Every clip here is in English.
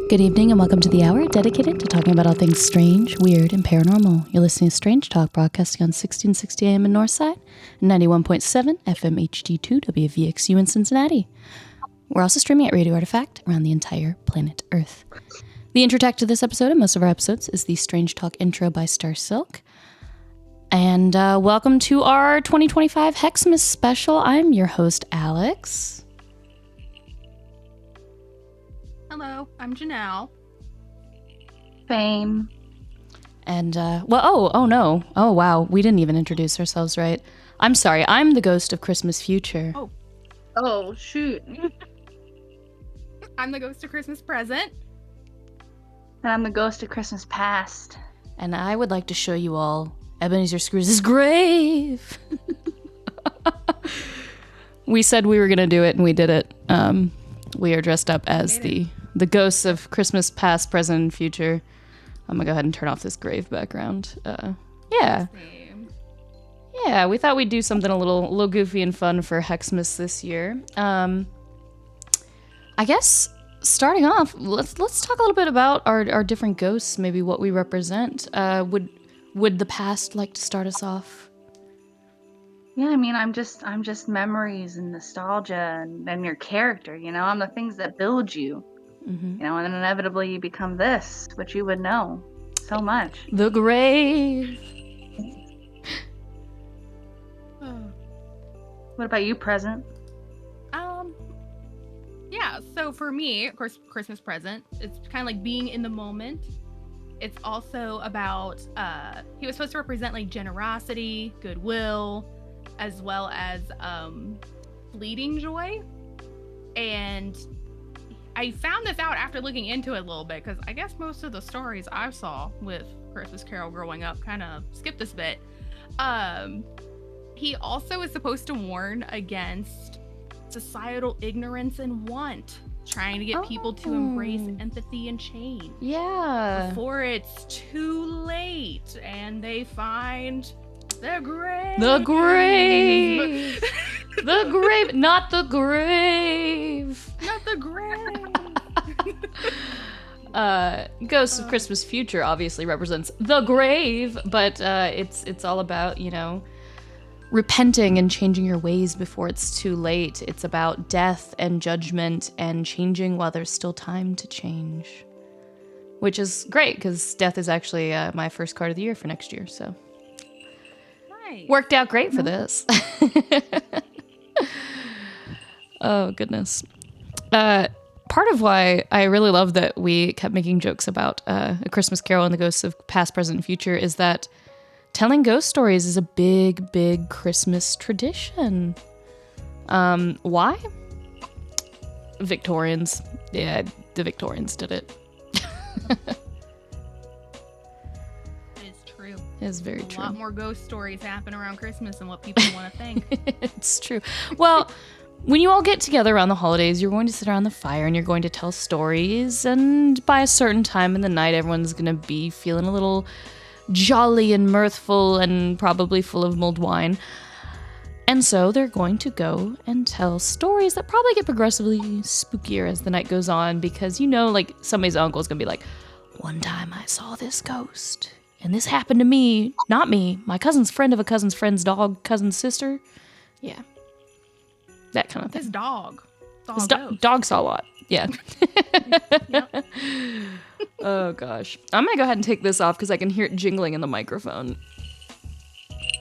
Good evening and welcome to the hour dedicated to talking about all things strange, weird, and paranormal. You're listening to Strange Talk, broadcasting on 1660 AM in Northside and 91.7 FM HD2 WVXU in Cincinnati. We're also streaming at Radio Artifact around the entire planet Earth. The intro track to this episode and most of our episodes is the Strange Talk intro by Star Silk. And welcome to our 2025 Hexmas special. I'm your host, Alyx. Hello, I'm Ginelle. Vayne. And, oh wow, we didn't even introduce ourselves right. I'm sorry, I'm the ghost of Christmas future. Oh, shoot. I'm the ghost of Christmas present. And I'm the ghost of Christmas past. And I would like to show you all Ebenezer Scrooge's grave. We said we were going to do it, and we did it. We are dressed up as the ghosts of Christmas past, present, and future. I'm going to go ahead and turn off this grave background. Yeah, we thought we'd do something a little goofy and fun for Hexmas this year. I guess starting off, let's talk a little bit about our different ghosts, maybe what we represent. Would the past like to start us off? Yeah, I mean, I'm just memories and nostalgia and your character, you know? I'm the things that build you, you know, and then inevitably you become this, which you would know so much. The grave. What about you, present? Yeah, so for me, of course, Christmas present, it's kind of like being in the moment. It's also about, he was supposed to represent like generosity, goodwill, as well as fleeting joy. And I found this out after looking into it a little bit, because I guess most of the stories I saw with Christmas Carol growing up kind of skipped this bit. He also is supposed to warn against societal ignorance and want, trying to get people to embrace empathy and change. Yeah. Before it's too late and they find the grave. The grave. The grave. Not the grave. Not the grave. Ghosts of Christmas Future obviously represents the grave, but it's all about, you know, repenting and changing your ways before it's too late. It's about death and judgment and changing while there's still time to change. Which is great, because death is actually my first card of the year for next year, so. Nice. Worked out great for this. Oh, goodness. Part of why I really love that we kept making jokes about A Christmas Carol and the ghosts of past, present, and future is that telling ghost stories is a big, big Christmas tradition. Why? Victorians. Yeah, the Victorians did it. It's true. It's very true. A lot more ghost stories happen around Christmas than what people want to think. It's true. Well, when you all get together around the holidays, you're going to sit around the fire and you're going to tell stories, and by a certain time in the night, everyone's going to be feeling a little jolly and mirthful and probably full of mulled wine. And so they're going to go and tell stories that probably get progressively spookier as the night goes on, because, you know, like somebody's uncle is going to be like, one time I saw this ghost and this happened to me. Not me. My cousin's friend of a cousin's friend's dog, cousin's sister. Yeah. That kind of thing. His dog. Dog saw a lot. Yeah. Yep. Oh, gosh. I'm going to go ahead and take this off because I can hear it jingling in the microphone.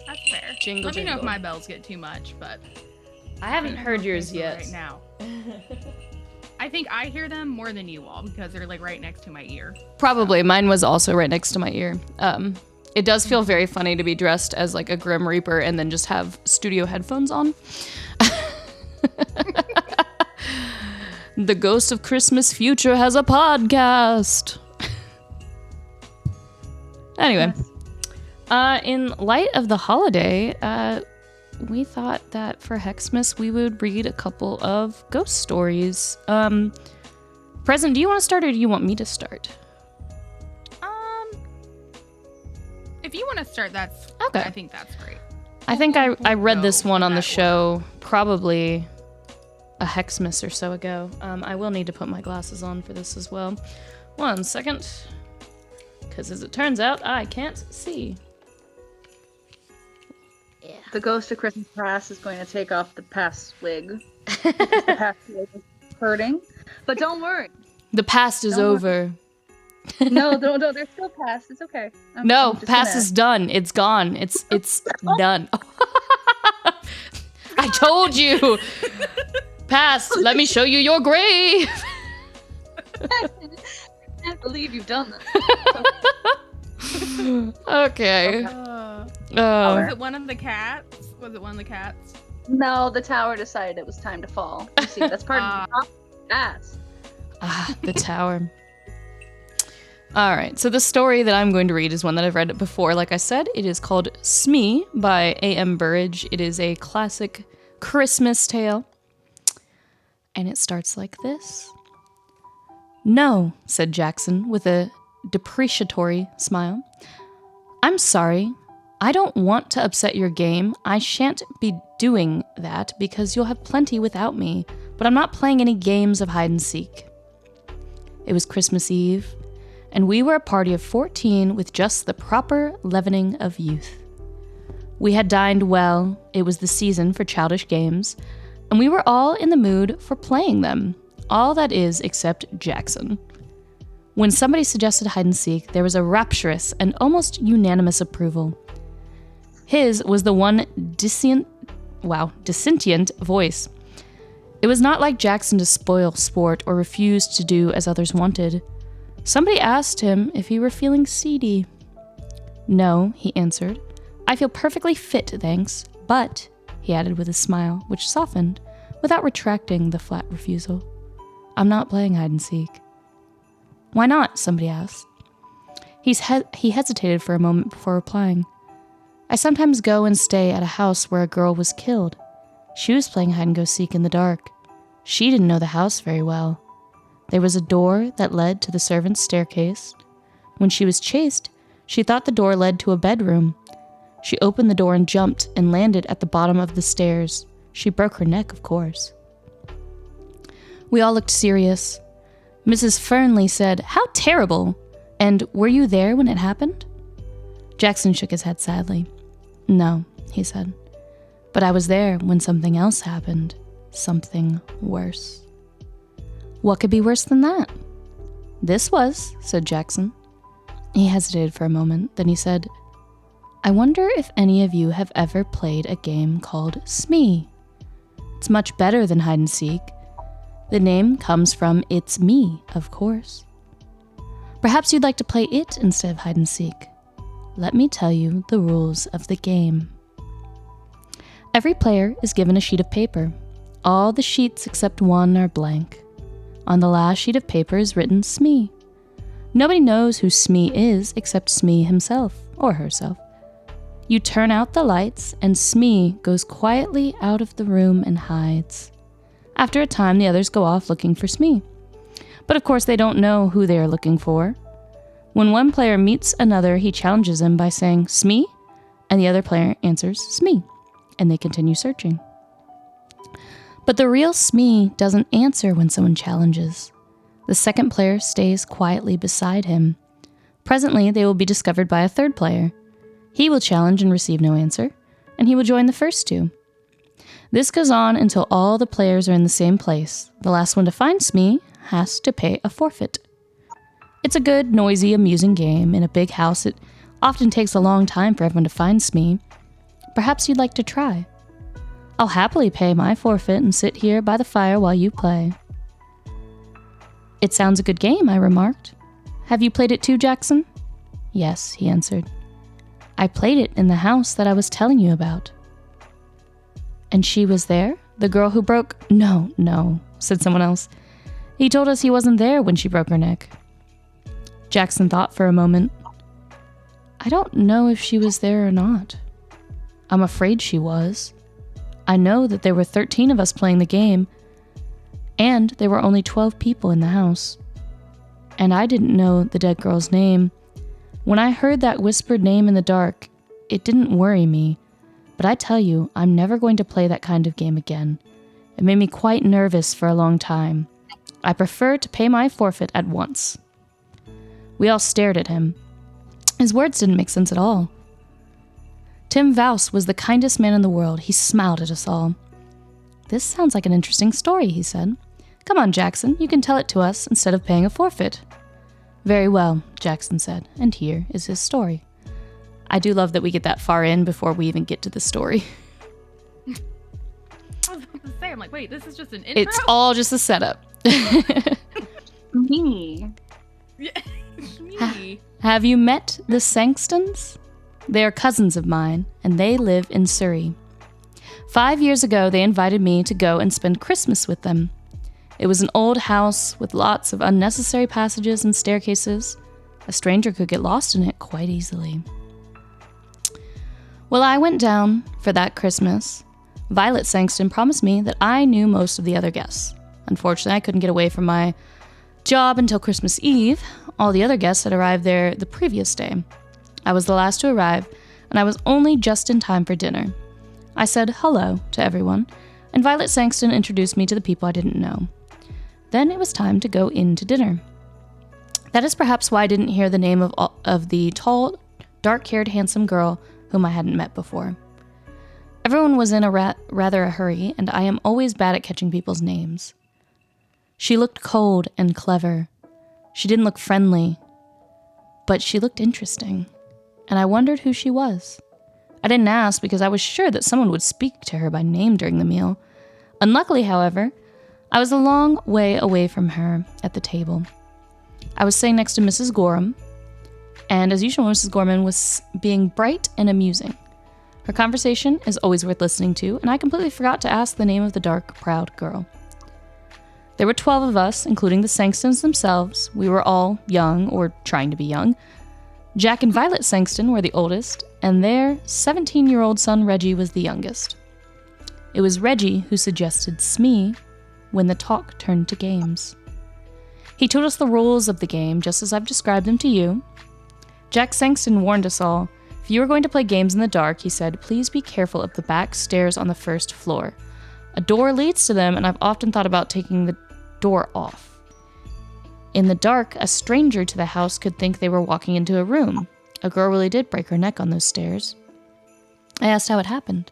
That's fair. Jingle, Let me know jingle. if my bells get too much, but I haven't heard yours yet. Right now. I think I hear them more than you all because they're like right next to my ear. Probably. Mine was also right next to my ear. It does feel very funny to be dressed as like a Grim Reaper and then just have studio headphones on. The Ghost of Christmas Future has a podcast. Anyway, in light of the holiday, we thought that for Hexmas we would read a couple of ghost stories. Present, do you want to start or do you want me to start? If you want to start, that's okay. I think that's great. I think I read this one on the that show probably a Hexmas or so ago. I will need to put my glasses on for this as well. 1 second. Because as it turns out, I can't see. Yeah. The ghost of Christmas past is going to take off the past wig. The past wig is hurting. But don't worry. The past is over. No, they're still past. It's okay. No, past is done. It's gone. It's done. I told you. Past, let me show you your grave. I can't believe you've done this. Okay. Was it one of the cats? No, the tower decided it was time to fall. You see, that's part of the past. The tower. All right, so the story that I'm going to read is one that I've read before. Like I said, it is called Smee by A.M. Burrage. It is a classic Christmas tale. And it starts like this. No, said Jackson with a depreciatory smile. I'm sorry. I don't want to upset your game. I shan't be doing that because you'll have plenty without me. But I'm not playing any games of hide and seek. It was Christmas Eve, and we were a party of 14 with just the proper leavening of youth. We had dined well, it was the season for childish games, and we were all in the mood for playing them. All that is, except Jackson. When somebody suggested hide and seek, there was a rapturous and almost unanimous approval. His was the one dissentient voice. It was not like Jackson to spoil sport or refuse to do as others wanted. Somebody asked him if he were feeling seedy. No, he answered. I feel perfectly fit, thanks. But, he added with a smile, which softened, without retracting the flat refusal, I'm not playing hide and seek. Why not? Somebody asked. He hesitated for a moment before replying. I sometimes go and stay at a house where a girl was killed. She was playing hide-and-go-seek in the dark. She didn't know the house very well. There was a door that led to the servants' staircase. When she was chased, she thought the door led to a bedroom. She opened the door and jumped and landed at the bottom of the stairs. She broke her neck, of course. We all looked serious. Mrs. Fernley said, How terrible! And were you there when it happened? Jackson shook his head sadly. No, he said. But I was there when something else happened. Something worse. What could be worse than that? This was, said Jackson. He hesitated for a moment, then he said, I wonder if any of you have ever played a game called Smee. It's much better than hide and seek. The name comes from It's Me, of course. Perhaps you'd like to play it instead of hide and seek. Let me tell you the rules of the game. Every player is given a sheet of paper. All the sheets except one are blank. On the last sheet of paper is written Smee. Nobody knows who Smee is except Smee himself or herself. You turn out the lights and Smee goes quietly out of the room and hides. After a time, the others go off looking for Smee. But of course, they don't know who they are looking for. When one player meets another, he challenges him by saying, Smee? And the other player answers, Smee. And they continue searching. But the real Smee doesn't answer when someone challenges. The second player stays quietly beside him. Presently, they will be discovered by a third player. He will challenge and receive no answer, and he will join the first two. This goes on until all the players are in the same place. The last one to find Smee has to pay a forfeit. It's a good, noisy, amusing game. In a big house, it often takes a long time for everyone to find Smee. Perhaps you'd like to try. I'll happily pay my forfeit and sit here by the fire while you play. It sounds a good game, I remarked. Have you played it too, Jackson? Yes, he answered. I played it in the house that I was telling you about. And she was there? The girl who broke... No, said someone else. He told us he wasn't there when she broke her neck. Jackson thought for a moment. I don't know if she was there or not. I'm afraid she was. I know that there were 13 of us playing the game, and there were only 12 people in the house. And I didn't know the dead girl's name. When I heard that whispered name in the dark, it didn't worry me. But I tell you, I'm never going to play that kind of game again. It made me quite nervous for a long time. I prefer to pay my forfeit at once. We all stared at him. His words didn't make sense at all. Tim Vouse was the kindest man in the world. He smiled at us all. This sounds like an interesting story, he said. Come on, Jackson, you can tell it to us instead of paying a forfeit. Very well, Jackson said, and here is his story. I do love that we get that far in before we even get to the story. I was about to say, I'm like, wait, this is just an intro? It's all just a setup. Me. Yeah. Me. Have you met the Sangstons? They are cousins of mine, and they live in Surrey. 5 years ago, they invited me to go and spend Christmas with them. It was an old house with lots of unnecessary passages and staircases. A stranger could get lost in it quite easily. Well, I went down for that Christmas. Violet Sangston promised me that I knew most of the other guests. Unfortunately, I couldn't get away from my job until Christmas Eve. All the other guests had arrived there the previous day. I was the last to arrive, and I was only just in time for dinner. I said hello to everyone, and Violet Sangston introduced me to the people I didn't know. Then it was time to go in to dinner. That is perhaps why I didn't hear the name of the tall, dark-haired, handsome girl whom I hadn't met before. Everyone was in a rather a hurry, and I am always bad at catching people's names. She looked cold and clever. She didn't look friendly, but she looked interesting, and I wondered who she was. I didn't ask because I was sure that someone would speak to her by name during the meal. Unluckily, however, I was a long way away from her at the table. I was sitting next to Mrs. Gorham, and as usual, Mrs. Gorman was being bright and amusing. Her conversation is always worth listening to, and I completely forgot to ask the name of the dark, proud girl. There were 12 of us, including the Sangstons themselves. We were all young, or trying to be young. Jack and Violet Sangston were the oldest, and their 17-year-old son Reggie was the youngest. It was Reggie who suggested Smee when the talk turned to games. He told us the rules of the game, just as I've described them to you. Jack Sangston warned us all. If you are going to play games in the dark, he said, please be careful of the back stairs on the first floor. A door leads to them, and I've often thought about taking the door off. In the dark, a stranger to the house could think they were walking into a room. A girl really did break her neck on those stairs. I asked how it happened.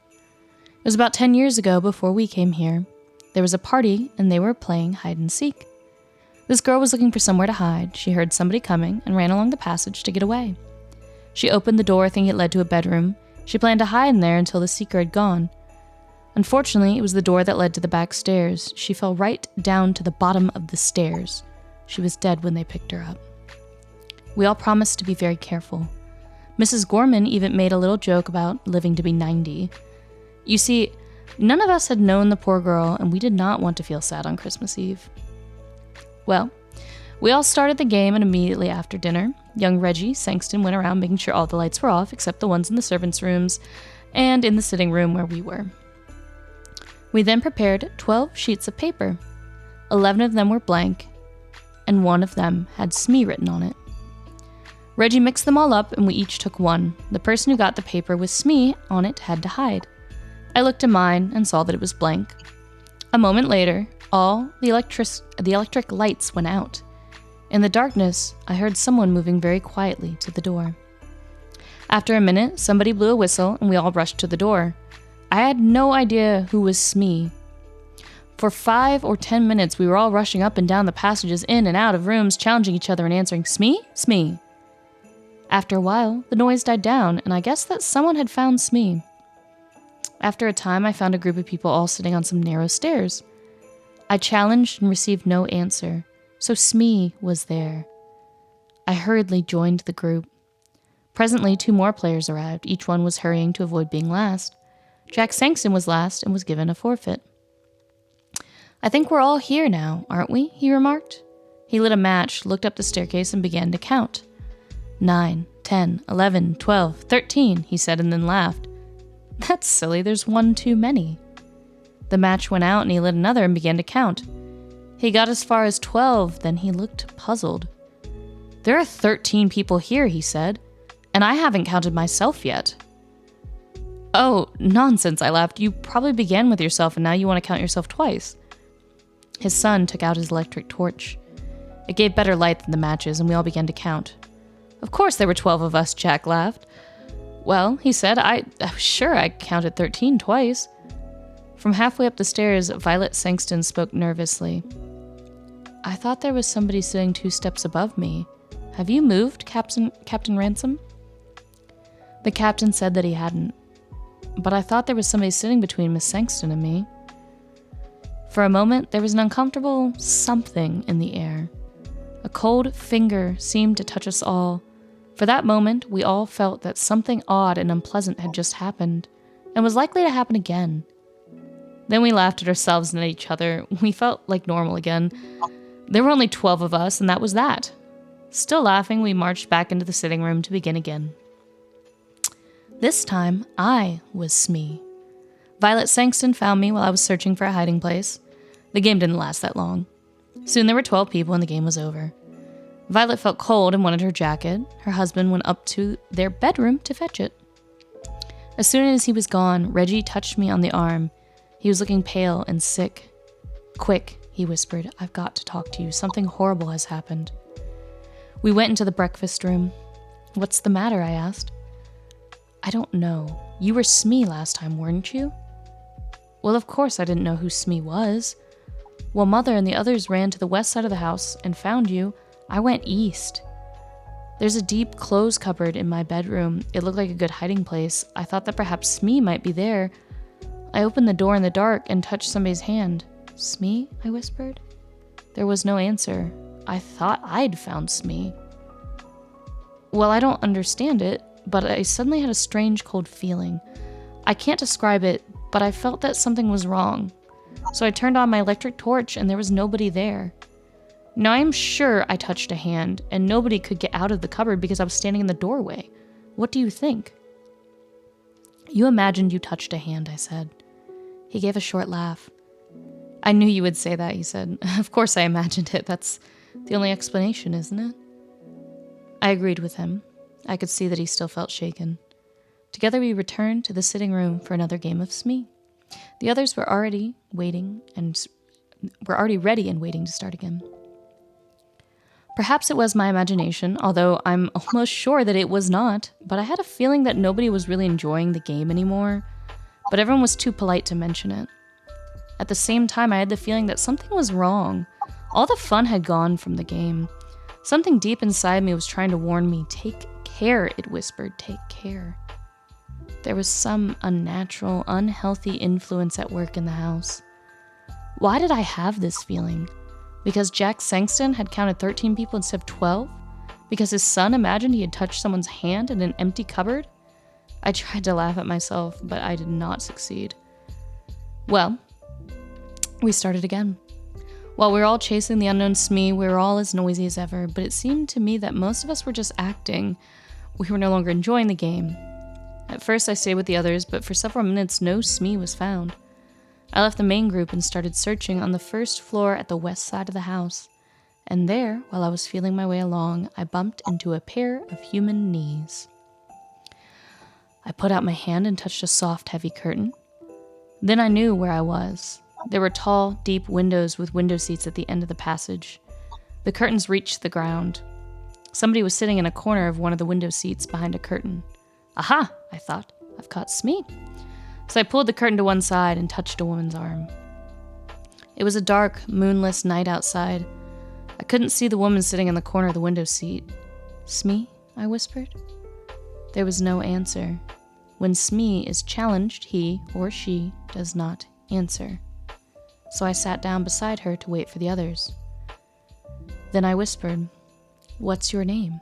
It was about 10 years ago before we came here. There was a party, and they were playing hide and seek. This girl was looking for somewhere to hide. She heard somebody coming and ran along the passage to get away. She opened the door thinking it led to a bedroom. She planned to hide in there until the seeker had gone. Unfortunately, it was the door that led to the back stairs. She fell right down to the bottom of the stairs. She was dead when they picked her up. We all promised to be very careful. Mrs. Gorman even made a little joke about living to be 90. You see, none of us had known the poor girl, and we did not want to feel sad on Christmas Eve. Well, we all started the game, and immediately after dinner, young Reggie Sangston went around making sure all the lights were off except the ones in the servants' rooms and in the sitting room where we were. We then prepared 12 sheets of paper. 11 of them were blank, and one of them had Smee written on it. Reggie mixed them all up, and we each took one. The person who got the paper with Smee on it had to hide. I looked at mine and saw that it was blank. A moment later, all the electric lights went out. In the darkness, I heard someone moving very quietly to the door. After a minute, somebody blew a whistle, and we all rushed to the door. I had no idea who was Smee. For 5 or 10 minutes, we were all rushing up and down the passages, in and out of rooms, challenging each other and answering, Smee? Smee. After a while, the noise died down, and I guessed that someone had found Smee. After a time, I found a group of people all sitting on some narrow stairs. I challenged and received no answer, so Smee was there. I hurriedly joined the group. Presently, 2 more players arrived. Each one was hurrying to avoid being last. Jack Sangston was last and was given a forfeit. I think we're all here now, aren't we? He remarked. He lit a match, looked up the staircase, and began to count. 9, 10, 11, 12, 13, he said, and then laughed. That's silly, there's 1 too many. The match went out, and he lit another and began to count. He got as far as 12, then he looked puzzled. There are 13 people here, he said, and I haven't counted myself yet. Oh, nonsense, I laughed. You probably began with yourself, and now you want to count yourself twice. His son took out his electric torch. It gave better light than the matches, and we all began to count. Of course there were 12 of us, Jack laughed. Well, he said, I was sure I counted 13 twice. From halfway up the stairs, Violet Sangston spoke nervously. I thought there was somebody sitting 2 steps above me. Have you moved, Captain Ransom? The captain said that he hadn't. But I thought there was somebody sitting between Miss Sangston and me. For a moment, there was an uncomfortable something in the air. A cold finger seemed to touch us all. For that moment, we all felt that something odd and unpleasant had just happened, and was likely to happen again. Then we laughed at ourselves and at each other. We felt like normal again. There were only 12 of us, and that was that. Still laughing, we marched back into the sitting room to begin again. This time, I was Smee. Violet Sangston found me while I was searching for a hiding place. The game didn't last that long. Soon there were 12 people and the game was over. Violet felt cold and wanted her jacket. Her husband went up to their bedroom to fetch it. As soon as he was gone, Reggie touched me on the arm. He was looking pale and sick. Quick, he whispered, I've got to talk to you. Something horrible has happened. We went into the breakfast room. What's the matter? I asked. I don't know. You were Smee last time, weren't you? Well, of course I didn't know who Smee was. While Mother and the others ran to the west side of the house and found you, I went east. There's a deep clothes cupboard in my bedroom. It looked like a good hiding place. I thought that perhaps Smee might be there. I opened the door in the dark and touched somebody's hand. Smee? I whispered. There was no answer. I thought I'd found Smee. Well, I don't understand it, but I suddenly had a strange cold feeling. I can't describe it, but I felt that something was wrong. So I turned on my electric torch and there was nobody there. Now I'm sure I touched a hand and nobody could get out of the cupboard because I was standing in the doorway. What do you think? You imagined you touched a hand, I said. He gave a short laugh. I knew you would say that, he said. Of course I imagined it. That's the only explanation, isn't it? I agreed with him. I could see that he still felt shaken. Together we returned to the sitting room for another game of Smee. The others were already ready and waiting to start again. Perhaps it was my imagination, although I'm almost sure that it was not, but I had a feeling that nobody was really enjoying the game anymore, but everyone was too polite to mention it. At the same time, I had the feeling that something was wrong. All the fun had gone from the game. Something deep inside me was trying to warn me. Take care, it whispered, take care. There was some unnatural, unhealthy influence at work in the house. Why did I have this feeling? Because Jack Sangston had counted 13 people instead of 12? Because his son imagined he had touched someone's hand in an empty cupboard? I tried to laugh at myself, but I did not succeed. Well, we started again. While we were all chasing the unknown Smee, we were all as noisy as ever, but it seemed to me that most of us were just acting. We were no longer enjoying the game. At first I stayed with the others, but for several minutes no Smee was found. I left the main group and started searching on the first floor at the west side of the house. And there, while I was feeling my way along, I bumped into a pair of human knees. I put out my hand and touched a soft, heavy curtain. Then I knew where I was. There were tall, deep windows with window seats at the end of the passage. The curtains reached the ground. Somebody was sitting in a corner of one of the window seats behind a curtain. Aha, I thought, I've caught Smee. So I pulled the curtain to one side and touched a woman's arm. It was a dark, moonless night outside. I couldn't see the woman sitting in the corner of the window seat. Smee? I whispered. There was no answer. When Smee is challenged, he or she does not answer. So I sat down beside her to wait for the others. Then I whispered, "What's your name?"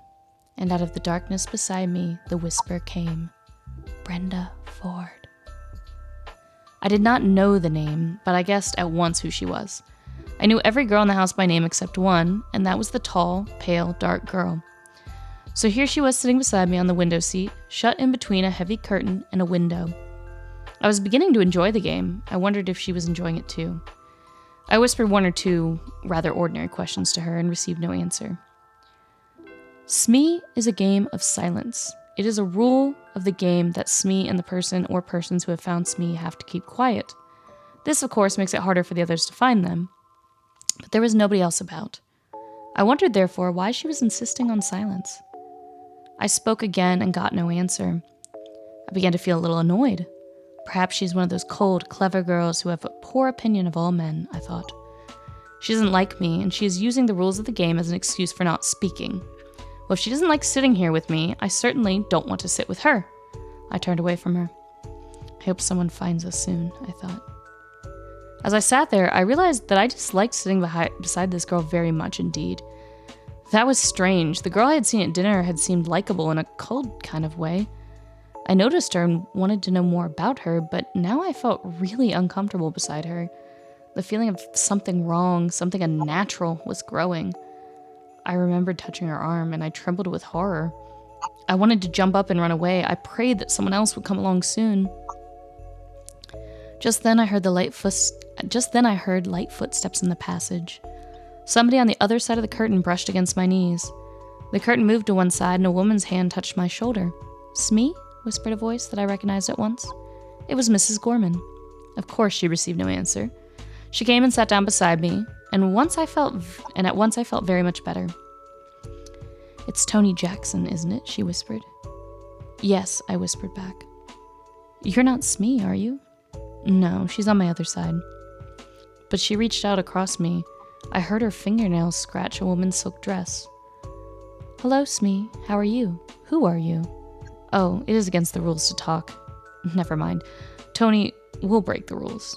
And out of the darkness beside me, the whisper came, "Brenda Ford." I did not know the name, but I guessed at once who she was. I knew every girl in the house by name except one, and that was the tall, pale, dark girl. So here she was sitting beside me on the window seat, shut in between a heavy curtain and a window. I was beginning to enjoy the game. I wondered if she was enjoying it too. I whispered one or two rather ordinary questions to her and received no answer. Smee is a game of silence. It is a rule of the game that Smee and the person or persons who have found Smee have to keep quiet. This, of course, makes it harder for the others to find them. But there was nobody else about. I wondered, therefore, why she was insisting on silence. I spoke again and got no answer. I began to feel a little annoyed. Perhaps she's one of those cold, clever girls who have a poor opinion of all men, I thought. She doesn't like me, and she is using the rules of the game as an excuse for not speaking. Well, if she doesn't like sitting here with me, I certainly don't want to sit with her. I turned away from her. I hope someone finds us soon, I thought. As I sat there, I realized that I disliked sitting beside this girl very much indeed. That was strange. The girl I had seen at dinner had seemed likable in a cold kind of way. I noticed her and wanted to know more about her, but now I felt really uncomfortable beside her. The feeling of something wrong, something unnatural, was growing. I remembered touching her arm, and I trembled with horror. I wanted to jump up and run away. I prayed that someone else would come along soon. Just then I heard light footsteps in the passage. Somebody on the other side of the curtain brushed against my knees. The curtain moved to one side, and a woman's hand touched my shoulder. "Smee?" whispered a voice that I recognized at once. It was Mrs. Gorman. Of course she received no answer. She came and sat down beside me, and at once I felt very much better. "It's Tony Jackson, isn't it?" she whispered. "Yes," I whispered back. "You're not Smee, are you?" "No, she's on my other side." But she reached out across me. I heard her fingernails scratch a woman's silk dress. "Hello, Smee. How are you? Who are you?" "Oh, it is against the rules to talk." "Never mind. Tony, we'll break the rules."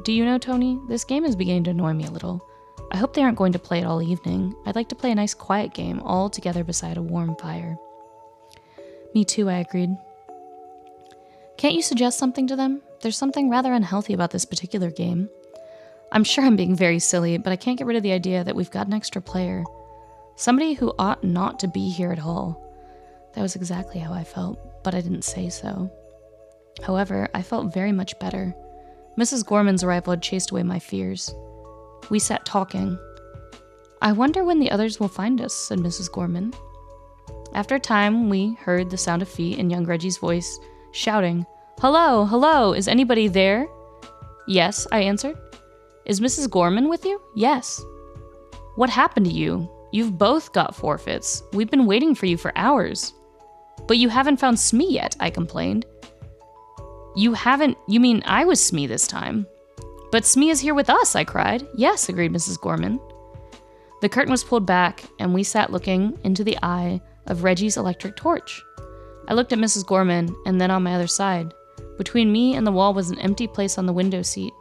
"Do you know, Tony, this game is beginning to annoy me a little. I hope they aren't going to play it all evening. I'd like to play a nice quiet game all together beside a warm fire." "Me too," I agreed. "Can't you suggest something to them? There's something rather unhealthy about this particular game. I'm sure I'm being very silly, but I can't get rid of the idea that we've got an extra player. Somebody who ought not to be here at all." That was exactly how I felt, but I didn't say so. However, I felt very much better. Mrs. Gorman's arrival had chased away my fears. We sat talking. "I wonder when the others will find us," said Mrs. Gorman. After a time, we heard the sound of feet and young Reggie's voice shouting, "Hello, hello, is anybody there?" "Yes," I answered. "Is Mrs. Gorman with you?" "Yes." "What happened to you? You've both got forfeits. We've been waiting for you for hours." "But you haven't found Smee yet," I complained. You mean I was Smee this time?" "But Smee is here with us," I cried. "Yes," agreed Mrs. Gorman. The curtain was pulled back, and we sat looking into the eye of Reggie's electric torch. I looked at Mrs. Gorman, and then on my other side. Between me and the wall was an empty place on the window seat.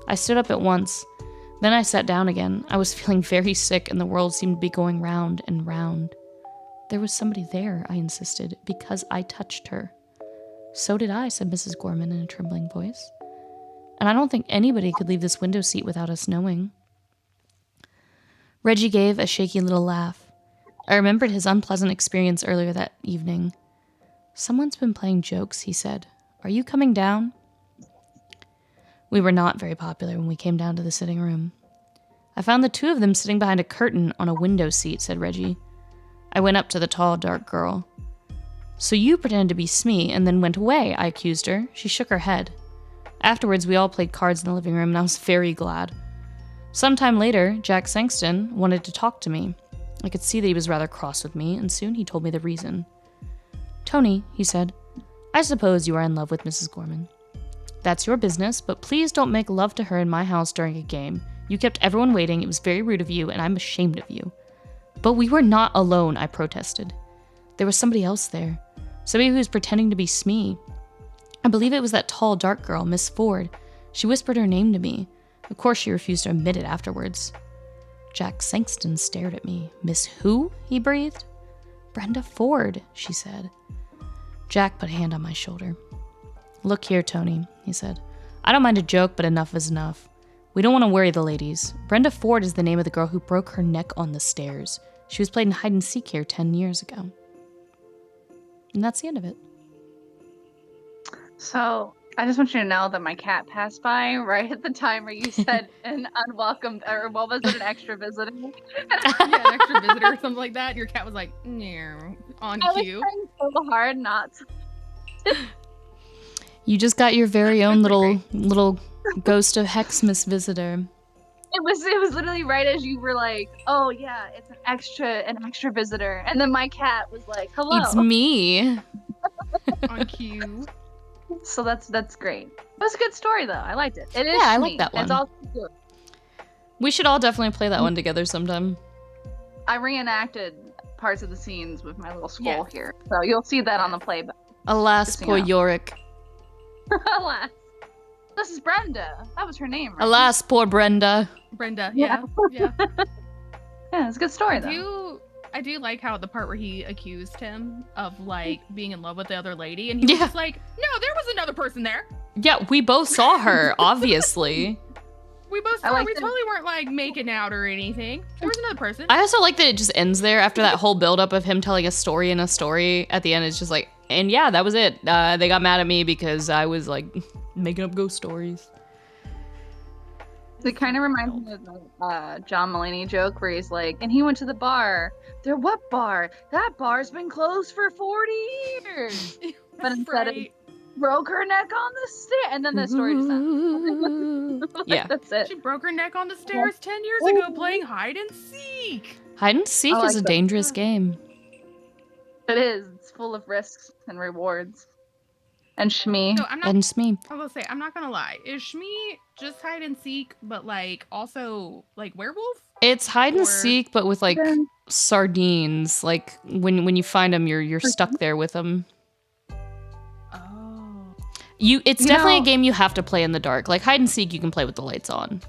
I stood up at once. Then I sat down again. I was feeling very sick, and the world seemed to be going round and round. "There was somebody there," I insisted, "because I touched her." "So did I," said Mrs. Gorman in a trembling voice. "And I don't think anybody could leave this window seat without us knowing." Reggie gave a shaky little laugh. I remembered his unpleasant experience earlier that evening. "Someone's been playing jokes," he said. "Are you coming down?" We were not very popular when we came down to the sitting room. "I found the two of them sitting behind a curtain on a window seat," said Reggie. I went up to the tall, dark girl. "So you pretended to be Smee and then went away," I accused her. She shook her head. Afterwards, we all played cards in the living room, and I was very glad. Sometime later, Jack Sangston wanted to talk to me. I could see that he was rather cross with me, and soon he told me the reason. "Tony," he said, "I suppose you are in love with Mrs. Gorman. That's your business, but please don't make love to her in my house during a game. You kept everyone waiting, it was very rude of you, and I'm ashamed of you." "But we were not alone," I protested. "There was somebody else there. Somebody who was pretending to be Smee. I believe it was that tall, dark girl, Miss Ford. She whispered her name to me. Of course she refused to admit it afterwards." Jack Sangston stared at me. "Miss who?" he breathed. "Brenda Ford," she said. Jack put a hand on my shoulder. "Look here, Tony," he said. "I don't mind a joke, but enough is enough. We don't want to worry the ladies. Brenda Ford is the name of the girl who broke her neck on the stairs. She was playing hide and seek here 10 years ago." And that's the end of it. So, I just want you to know that my cat passed by right at the time where you said an unwelcome, or what was it, an extra visitor? Yeah, an extra visitor or something like that. Your cat was like, "No," on cue. I was trying so hard not to. You just got your very own little ghost of Hexmas visitor. It was literally right as you were like, oh yeah, it's an extra visitor, and then my cat was like, hello. It's me. On cue. So that's great. It was a good story though. I liked it. It is. Yeah, I Smee. like that one. It's all good. We should all definitely play that one together sometime. I reenacted parts of the scenes with my little skull Yes. here, so you'll see that on the playback. Alas, Just, poor Yorick. Alas. This is Brenda. That was her name, right? Alas, poor Brenda. Brenda, yeah. Yeah, it's a good story though. I do like how the part where he accused him of like being in love with the other lady, and he was just like, no, there was another person there. Yeah, we both saw her, obviously. We both saw her. We totally weren't like making out or anything. There was another person. I also like that it just ends there after that whole buildup of him telling a story in a story. At the end, it's just like, and yeah, that was it. They got mad at me because I was like making up ghost stories. It kind of reminds me of the John Mulaney joke where he's like, and he went to the bar. What bar? That bar's been closed for 40 years. But instead of broke her neck on the stair, and then the story just ends. Yeah. That's it. She broke her neck on the stairs 10 years ago playing hide and seek. Hide and seek is a dangerous game. It is. It's full of risks and rewards. And Smee. So I'm not. And Smee. I will say, I'm not gonna lie. Is Smee just hide and seek, but like also like werewolf? It's hide and seek, but with like sardines. Like when you find them, you're stuck there with them. Oh. It's definitely a game you have to play in the dark. Like hide and seek, you can play with the lights on.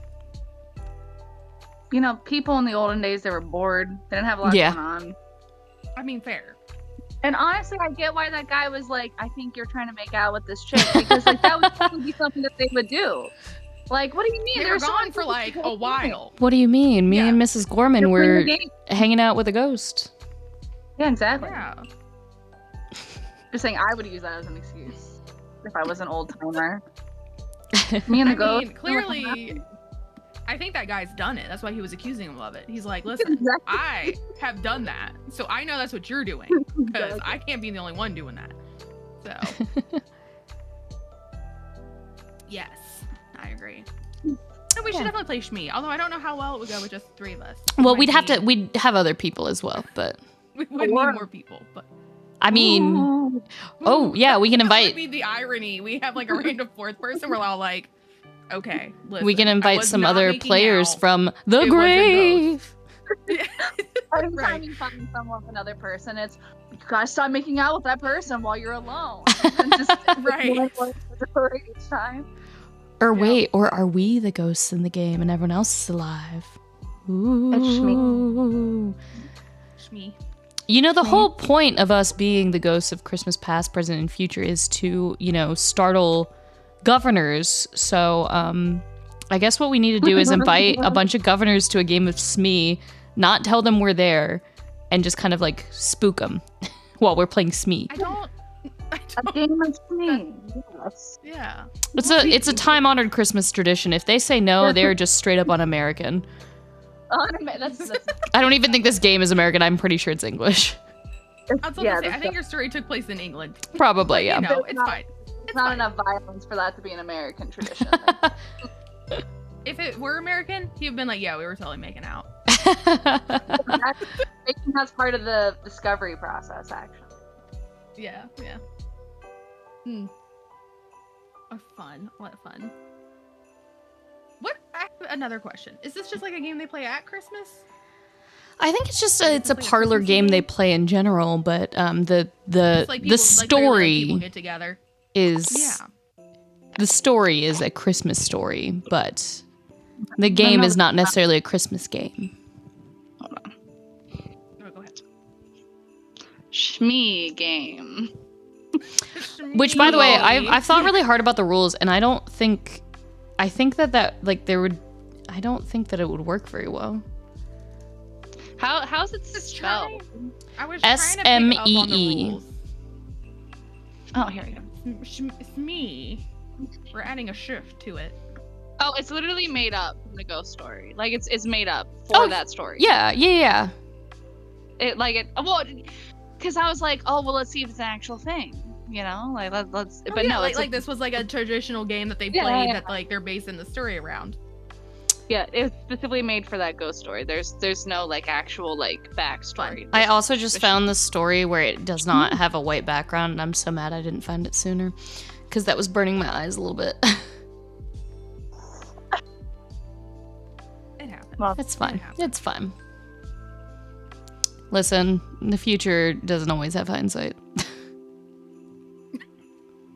You know, people in the olden days, they were bored. They didn't have a lot going on. I mean, fair. And honestly, I get why that guy was like, I think you're trying to make out with this chick. Because like that would probably be something that they would do. Like, what do you mean? They were gone for like a while. What do you mean? Me and Mrs. Gorman were hanging out with a ghost. Yeah, exactly. Yeah. Just saying, I would use that as an excuse if I was an old timer. Me and the ghost. Mean, clearly, I think that guy's done it. That's why he was accusing him of it. He's like, listen, I have done that, so I know that's what you're doing, because I can't be the only one doing that. So, yes, I agree. And we should definitely play Smee, although I don't know how well it would go with just 3 of us. Well, we'd have other people as well, but we would need more people. But I mean, yeah, we can invite. That would be the irony. We have like a random 4th person. We're all like, okay, listen, we can invite some other players from the grave. Every time you find someone with another person, it's you gotta stop making out with that person while you're alone. Just right. Each time. Or wait, or are we the ghosts in the game and everyone else is alive? Ooh. It's Smee. You know, the whole point of us being the ghosts of Christmas past, present, and future is to, startle governors. So, I guess what we need to do is invite a bunch of governors to a game of Smee, not tell them we're there, and just kind of like spook them while we're playing Smee. I don't. A game of Smee. Yes. Yeah. It's a time-honored Christmas tradition. If they say no, they're just straight up un-American. That's I don't even think this game is American. I'm pretty sure it's English. I was about to say, I think your story took place in England. Probably, yeah. No, it's fine. It's not enough violence for that to be an American tradition. If it were American, he'd have been like, yeah, we were totally making out. That's part of the discovery process, actually. Yeah. What fun. I have another question. Is this just like a game they play at Christmas? I think it's just it's a parlor game they play in general, but the story people get together. is the story is a Christmas story, but the game is not necessarily a Christmas game. Hold on. No, go ahead. Smee game. Which, by the way, I've thought really hard about the rules, and I don't think that like there would. I don't think that it would work very well. How's it spelled? I was trying to pick up on the rules. Oh, here we go. Smee. We're adding a shift to it. Oh, it's literally made up from the ghost story. Like it's made up for that story. Yeah. Because I was like, oh well, let's see if it's an actual thing. Like let's. But no, like this was like a traditional game that they played that like they're basing the story around. Yeah, it was specifically made for that ghost story. There's no like actual like backstory. I also just found the story where it does not have a white background, and I'm so mad I didn't find it sooner, because that was burning my eyes a little bit. It happens. Well, It's fine. happens. It's fine. Listen, the future doesn't always have hindsight.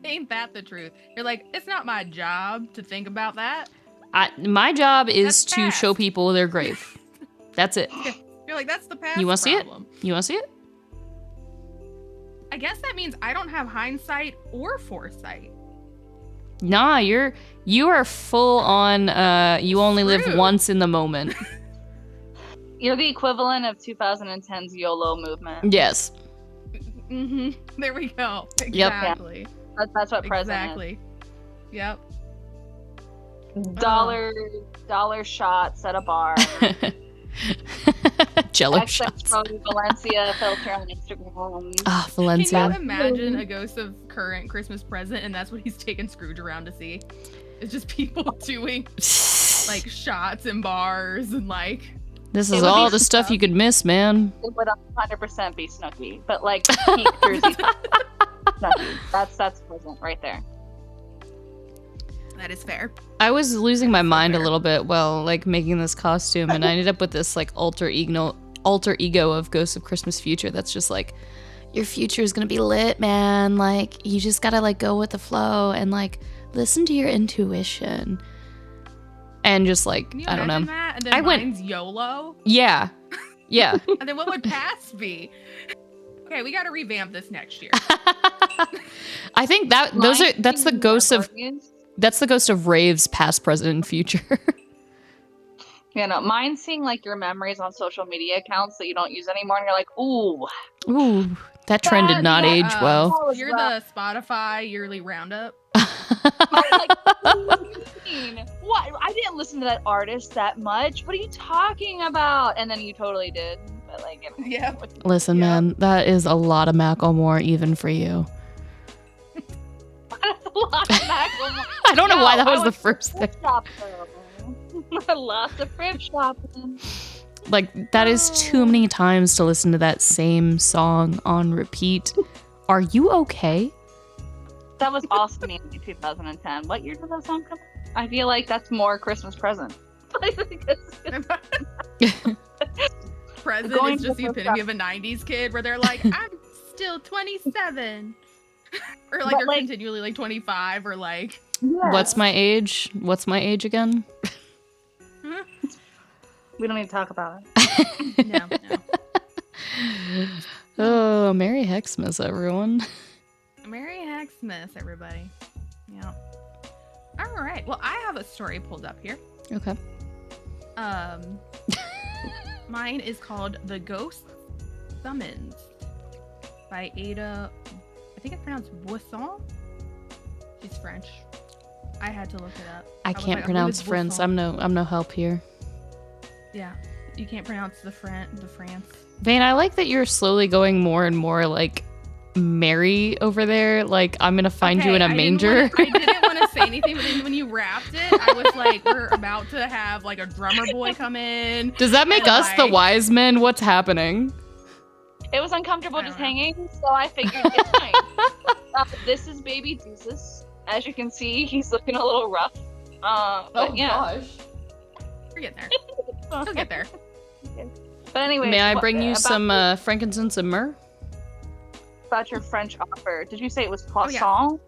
Ain't that the truth? You're like, it's not my job to think about that. My job is That's to past. show people their grave. That's it. You're like, that's the past. You want to see it? problem. You want to see it? I guess that means I don't have hindsight or foresight. Nah, you are full on. You only live True. once in the moment. You're the equivalent of 2010's YOLO movement. Yes. Mm-hmm. There we go. Yep. Exactly. That's what present Exactly. Yep. is. Dollar shots at a bar. Jello XX shots. Rose Valencia filter on Instagram. Ah, Can Valencia. you imagine a ghost of current Christmas present, and that's what he's taking Scrooge around to see? It's just people doing like shots and bars and like. This It is would all be the stuff you could miss, man. It would 100% be Snooki, but like peak Jersey Snooki. That's present right there. That is fair. I was losing my mind a fair. little bit while like making this costume, and I ended up with this like alter ego of Ghosts of Christmas Future. That's just like, your future is gonna be lit, man. Like, you just gotta like go with the flow and like listen to your intuition. And just like, Can you I don't know. imagine that? And then I went- mine's YOLO. Yeah. Yeah. And then what would past be? Okay, we got to revamp this next year. I think that's the ghost of raves, past, present, and future. Yeah, no, mine seeing like your memories on social media accounts that you don't use anymore, and you're like, ooh. Ooh, that trend did not age well. You're the Spotify yearly roundup. I'm like, what do you mean? What? I didn't listen to that artist that much. What are you talking about? And then you totally did. But like, Yeah. Listen, Yeah. man, that is a lot of Macklemore even for you. That's a lot of Macklemore. I don't know why that I was the went to first thing. thrift shop, though. Lots of thrift shopping. Like, that is too many times to listen to that same song on repeat. Are you okay? That was awesome in 2010. What year did that song come out? I feel like that's more Christmas present. Present Going is just to the the epitome of a 90s kid where they're like, I'm still 27. Or like But, they're like- continually like 25 or like. What's my age? What's my age again? We don't need to talk about it. No. Oh, Merry Hexmas, everyone. Merry Hexmas, everybody. Yeah. All right. Well, I have a story pulled up here. Okay. Mine is called The Ghost Summons by Ada, I think it's pronounced Buisson. She's French. I had to look it up. I was can't like, pronounce believe French. it's I'm no help here. Yeah. You can't pronounce the France. Vayne, I like that you're slowly going more and more like Mary over there. Like, I'm gonna find you in a manger. I didn't want to say anything, but then when you rapped it, I was like, we're about to have like a drummer boy come in. Does that make us the like- wise men? What's happening? It was uncomfortable I don't just know. hanging, so I figured it's fine. This is baby Jesus. As you can see, he's looking a little rough. But yeah. We're getting there. We'll get there. But anyway, May I bring you some frankincense and myrrh? about your French offer? Did you say it was Oh, yeah. Poisson?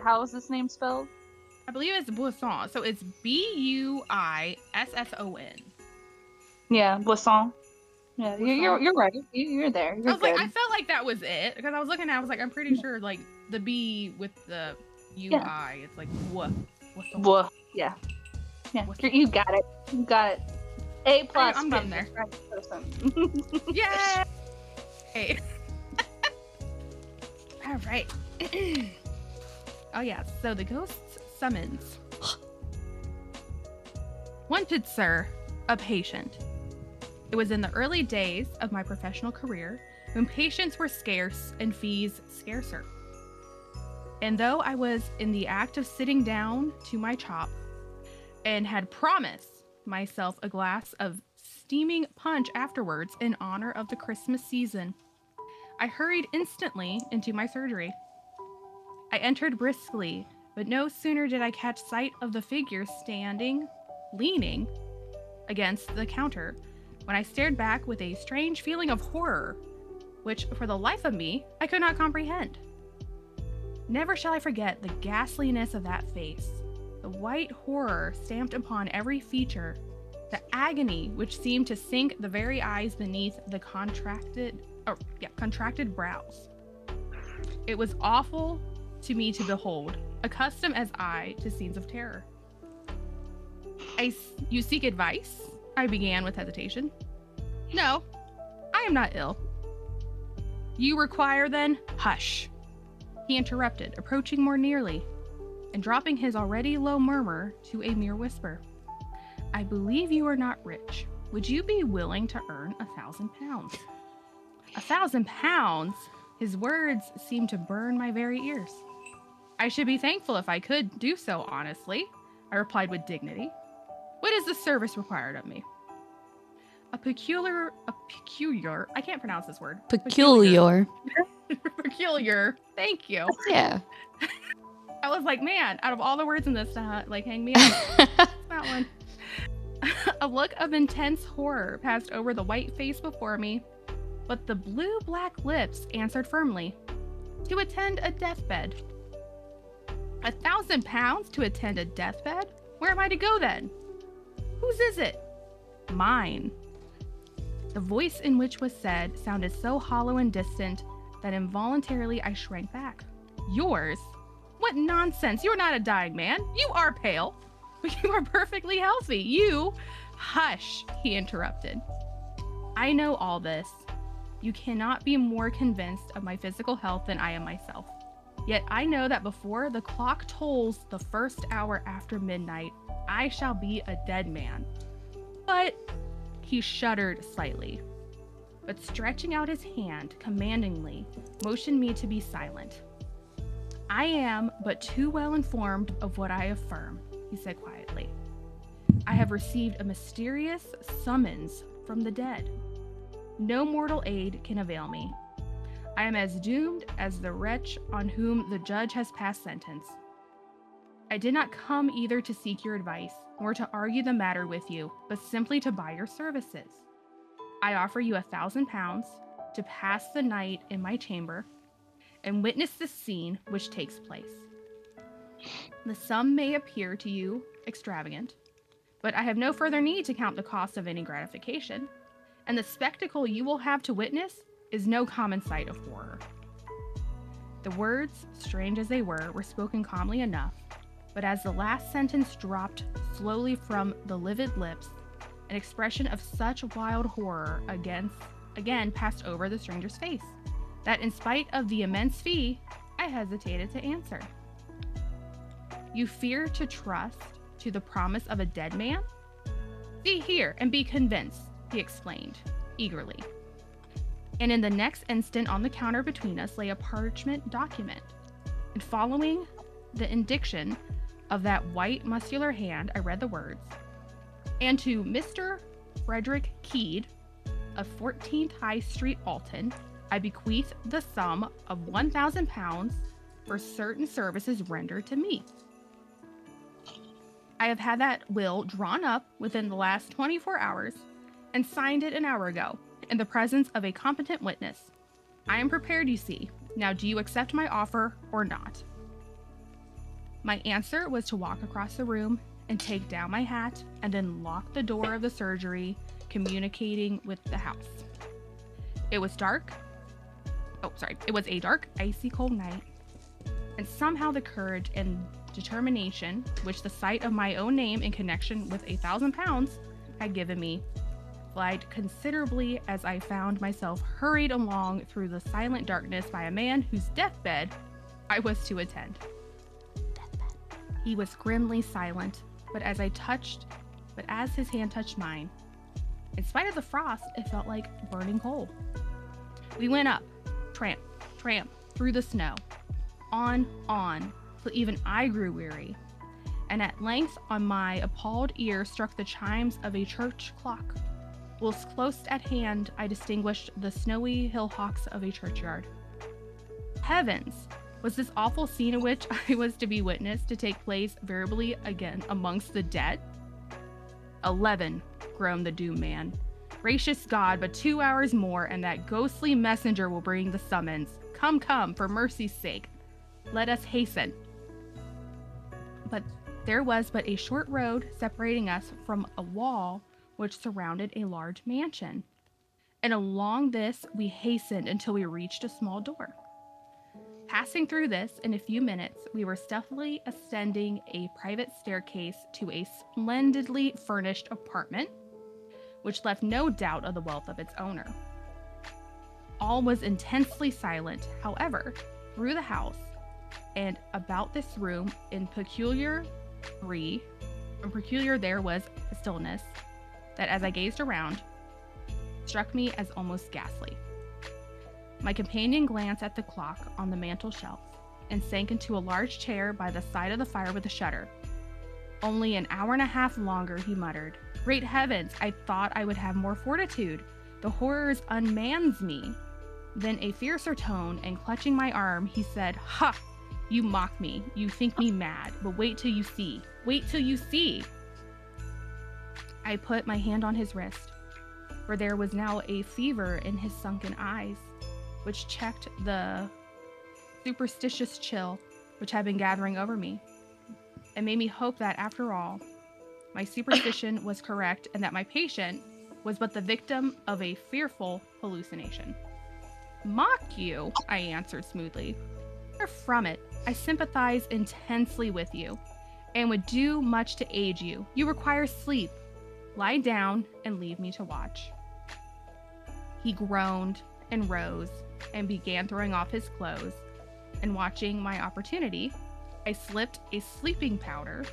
How is this name spelled? I believe it's Buisson. So it's Buisson. Yeah, Buisson. Yeah, Buisson. you're right. You're there. You're I was good. like, I felt like that was it because I was looking at. I was like, I'm pretty sure like the B with the UI. It's like what? Buh. Yeah. Yeah. You got it. You got it. A plus. I'm from getting there. the French person. Yeah. Hey. All right. Oh yeah. So the ghost summons. Wanted, sir, a patient. It was in the early days of my professional career when patients were scarce and fees scarcer. And though I was in the act of sitting down to my chop and had promised myself a glass of steaming punch afterwards in honor of the Christmas season. I hurried instantly into my surgery. I entered briskly, but no sooner did I catch sight of the figure standing, leaning against the counter, when I stared back with a strange feeling of horror, which, for the life of me, I could not comprehend. Never shall I forget the ghastliness of that face, the white horror stamped upon every feature, the agony which seemed to sink the very eyes beneath the contracted brows. It was awful to me to behold, accustomed as I to scenes of terror. You seek advice? I began with hesitation. No, I am not ill. You require then? Hush. He interrupted, approaching more nearly, and dropping his already low murmur to a mere whisper. I believe you are not rich. Would you be willing to earn 1,000 pounds? 1,000 pounds? His words seemed to burn my very ears. I should be thankful if I could do so honestly, I replied with dignity. What is the service required of me? A peculiar, I can't pronounce this word. Peculiar. Peculiar. Thank you. Yeah. I was like, man, out of all the words in this, hang me up. That one. A look of intense horror passed over the white face before me, but the blue-black lips answered firmly. To attend a deathbed. 1,000 pounds to attend a deathbed? Where am I to go then? Whose is it? Mine. The voice in which was said sounded so hollow and distant that involuntarily I shrank back. Yours? What nonsense! You're not a dying man. You are pale. But you are perfectly healthy. You... Hush, he interrupted. I know all this. You cannot be more convinced of my physical health than I am myself. Yet I know that before the clock tolls the first hour after midnight, I shall be a dead man. But... He shuddered slightly, but stretching out his hand commandingly, motioned me to be silent. I am but too well informed of what I affirm, he said quietly. I have received a mysterious summons from the dead. No mortal aid can avail me. I am as doomed as the wretch on whom the judge has passed sentence. I did not come either to seek your advice, nor to argue the matter with you, but simply to buy your services. I offer you 1,000 pounds to pass the night in my chamber and witness the scene which takes place. The sum may appear to you extravagant, but I have no further need to count the cost of any gratification, and the spectacle you will have to witness is no common sight of horror. The words, strange as they were spoken calmly enough, but as the last sentence dropped slowly from the livid lips, an expression of such wild horror again passed over the stranger's face, that in spite of the immense fee, I hesitated to answer. You fear to trust to the promise of a dead man? See here and be convinced, he explained, eagerly. And in the next instant on the counter between us lay a parchment document, and following the indiction of that white muscular hand, I read the words, and to Mr. Frederick Keed of 14th High Street, Alton, I bequeath the sum of 1,000 pounds for certain services rendered to me. I have had that will drawn up within the last 24 hours and signed it an hour ago in the presence of a competent witness. I am prepared, you see. Now, do you accept my offer or not? My answer was to walk across the room and take down my hat and then lock the door of the surgery, communicating with the house. It was a dark, icy cold night, and somehow the courage and determination which the sight of my own name in connection with 1,000 pounds had given me flagged considerably as I found myself hurried along through the silent darkness by a man whose deathbed I was to attend. He was grimly silent, but as his hand touched mine, in spite of the frost, it felt like burning coal. We went up, tramp, tramp, through the snow, on, till even I grew weary. and at length on my appalled ear struck the chimes of a church clock, whilst close at hand I distinguished the snowy hillocks of a churchyard. Heavens! Was this awful scene in which I was to be witness to take place veritably again amongst the dead? 11, groaned the doomed man. Gracious God, but 2 hours more, and that ghostly messenger will bring the summons. Come, come, for mercy's sake, let us hasten. But there was but a short road separating us from a wall which surrounded a large mansion, and along this we hastened until we reached a small door. Passing through this, in a few minutes, we were stealthily ascending a private staircase to a splendidly furnished apartment, which left no doubt of the wealth of its owner. All was intensely silent, however, through the house, and about this room in peculiar there was a stillness that, as I gazed around, struck me as almost ghastly. My companion glanced at the clock on the mantel shelf and sank into a large chair by the side of the fire with a shudder. Only an hour and a half longer, he muttered. Great heavens, I thought I would have more fortitude. The horrors unmans me. Then a fiercer tone, and clutching my arm, he said, Ha! You mock me. You think me mad. But wait till you see. Wait till you see. I put my hand on his wrist, for there was now a fever in his sunken eyes, which checked the superstitious chill which had been gathering over me, and made me hope that, after all, my superstition was correct, and that my patient was but the victim of a fearful hallucination. Mock you, I answered smoothly. Far from it. I sympathize intensely with you, and would do much to aid you. You require sleep. Lie down and leave me to watch. He groaned and rose and began throwing off his clothes, and watching my opportunity, I slipped a sleeping powder,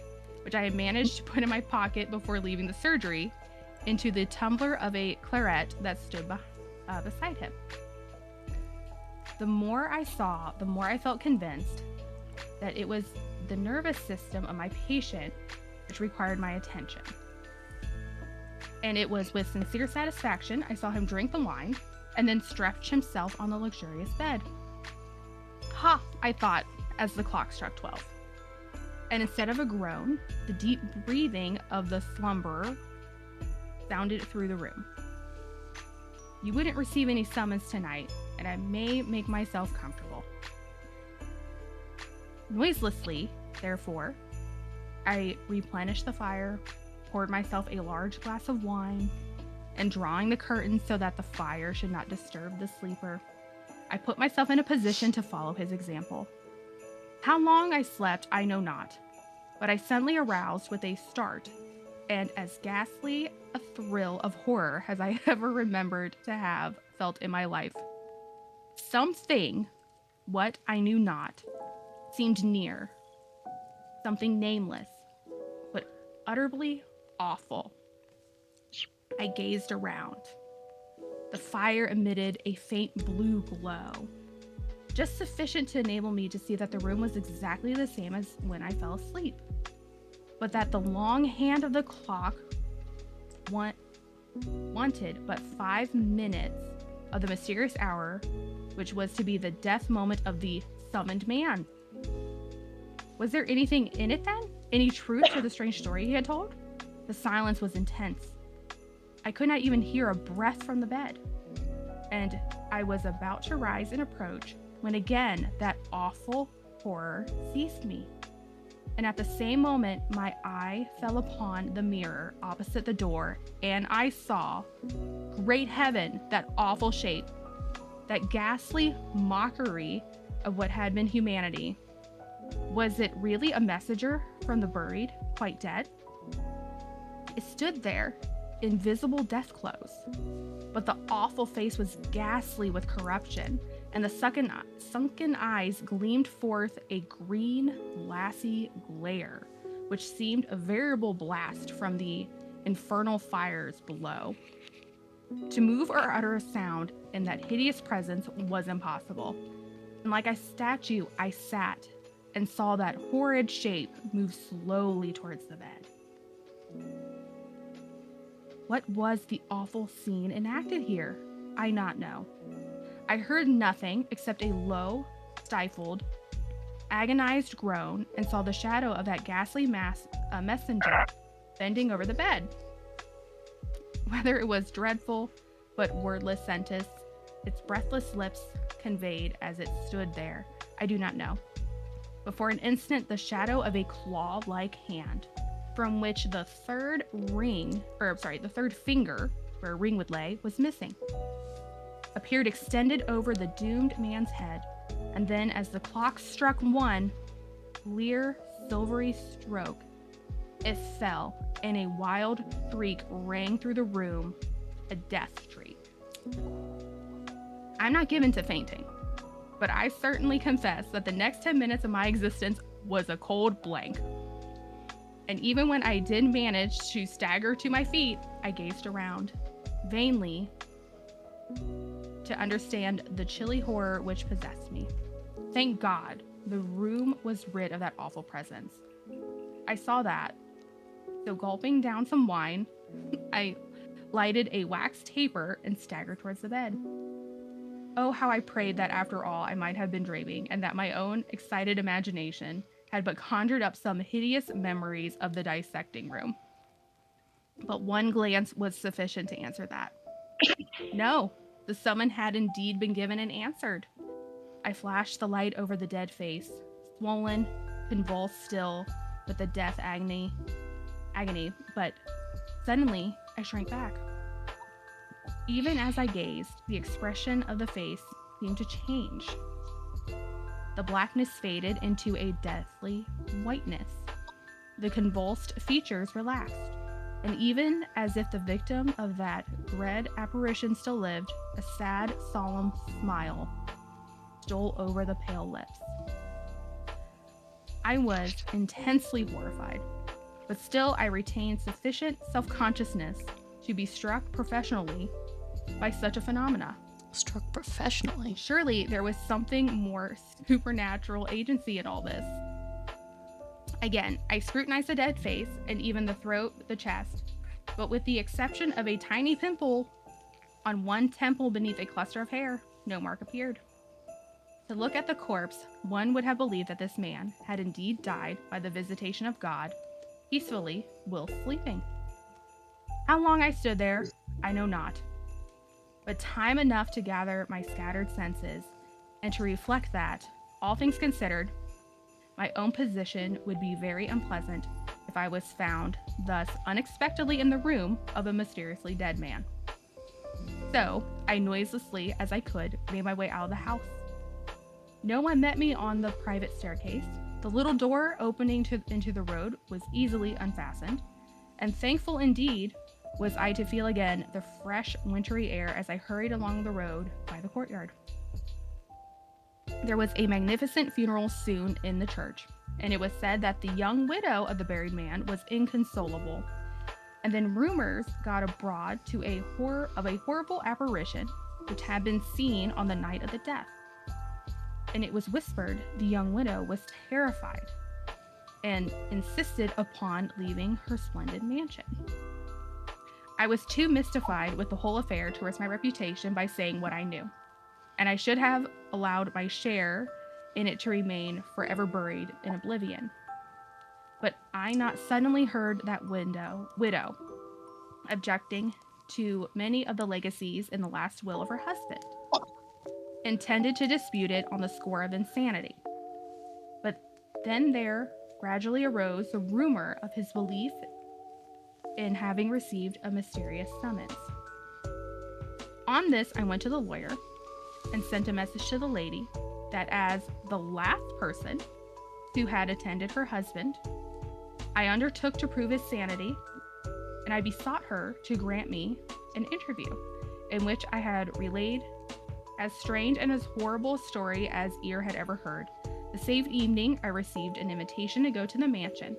which I had managed to put in my pocket before leaving the surgery, into the tumbler of a claret that stood beside him. The more I saw, the more I felt convinced that it was the nervous system of my patient which required my attention. And it was with sincere satisfaction I saw him drink the wine and then stretch himself on the luxurious bed. Ha, I thought, as the clock struck 12. And instead of a groan, the deep breathing of the slumberer sounded through the room. You wouldn't receive any summons tonight, and I may make myself comfortable. Noiselessly, therefore, I replenished the fire, poured myself a large glass of wine, and drawing the curtains so that the fire should not disturb the sleeper, I put myself in a position to follow his example. How long I slept, I know not, but I suddenly aroused with a start and as ghastly a thrill of horror as I ever remembered to have felt in my life. Something, what I knew not, seemed near, something nameless, but utterly awful. I gazed around. The fire emitted a faint blue glow, just sufficient to enable me to see that the room was exactly the same as when I fell asleep, but that the long hand of the clock wanted but 5 minutes of the mysterious hour, which was to be the death moment of the summoned man. Was there anything in it then? Any truth to the strange story he had told? The silence was intense. I could not even hear a breath from the bed, and I was about to rise and approach when again that awful horror seized me. And at the same moment, my eye fell upon the mirror opposite the door, and I saw, great heaven, that awful shape, that ghastly mockery of what had been humanity. Was it really a messenger from the buried, quite dead? It stood there, in visible death clothes, but the awful face was ghastly with corruption, and the sunken eyes gleamed forth a green, glassy glare, which seemed a veritable blast from the infernal fires below. To move or utter a sound in that hideous presence was impossible, and like a statue I sat, and saw that horrid shape move slowly towards the bed. What was the awful scene enacted here? I not know. I heard nothing except a low, stifled, agonized groan and saw the shadow of that ghastly messenger bending over the bed. Whether it was dreadful but wordless sentence its breathless lips conveyed as it stood there, I do not know. But for an instant the shadow of a claw-like hand, from which the third finger, where a ring would lay, was missing, appeared extended over the doomed man's head, and then as the clock struck one clear, silvery stroke, it fell, and a wild shriek rang through the room, a death shriek. I'm not given to fainting, but I certainly confess that the next 10 minutes of my existence was a cold blank. And even when I did manage to stagger to my feet, I gazed around, vainly, to understand the chilly horror which possessed me. Thank God, the room was rid of that awful presence. I saw that, so gulping down some wine, I lighted a wax taper and staggered towards the bed. Oh, how I prayed that after all I might have been dreaming, and that my own excited imagination had but conjured up some hideous memories of the dissecting room. But one glance was sufficient to answer that. No, the summons had indeed been given and answered. I flashed the light over the dead face, swollen, convulsed still with the death agony, but suddenly I shrank back. Even as I gazed, the expression of the face seemed to change. The blackness faded into a deathly whiteness. The convulsed features relaxed, and even as if the victim of that dread apparition still lived, a sad, solemn smile stole over the pale lips. I was intensely horrified, but still I retained sufficient self-consciousness to be struck professionally by such a phenomena. Struck professionally? Surely there was something more supernatural agency in all this. Again, I scrutinized the dead face and even the throat, the chest, but with the exception of a tiny pimple on one temple beneath a cluster of hair, no mark appeared. To look at the corpse, one would have believed that this man had indeed died by the visitation of God, peacefully while sleeping. How long I stood there, I know not, but time enough to gather my scattered senses and to reflect that, all things considered, my own position would be very unpleasant if I was found thus unexpectedly in the room of a mysteriously dead man. So, I noiselessly as I could made my way out of the house. No one met me on the private staircase. The little door opening into the road was easily unfastened, and thankful indeed was I to feel again the fresh wintry air as I hurried along the road by the courtyard. There was a magnificent funeral soon in the church, and it was said that the young widow of the buried man was inconsolable. And then rumors got abroad of a horrible apparition which had been seen on the night of the death. And it was whispered the young widow was terrified and insisted upon leaving her splendid mansion. I was too mystified with the whole affair to risk my reputation by saying what I knew, and I should have allowed my share in it to remain forever buried in oblivion. But I not suddenly heard that widow objecting to many of the legacies in the last will of her husband, intended to dispute it on the score of insanity. But then there gradually arose the rumor of his belief in having received a mysterious summons. On this, I went to the lawyer and sent a message to the lady that as the last person who had attended her husband, I undertook to prove his sanity, and I besought her to grant me an interview in which I had relayed as strange and as horrible a story as ear had ever heard. The same evening, I received an invitation to go to the mansion.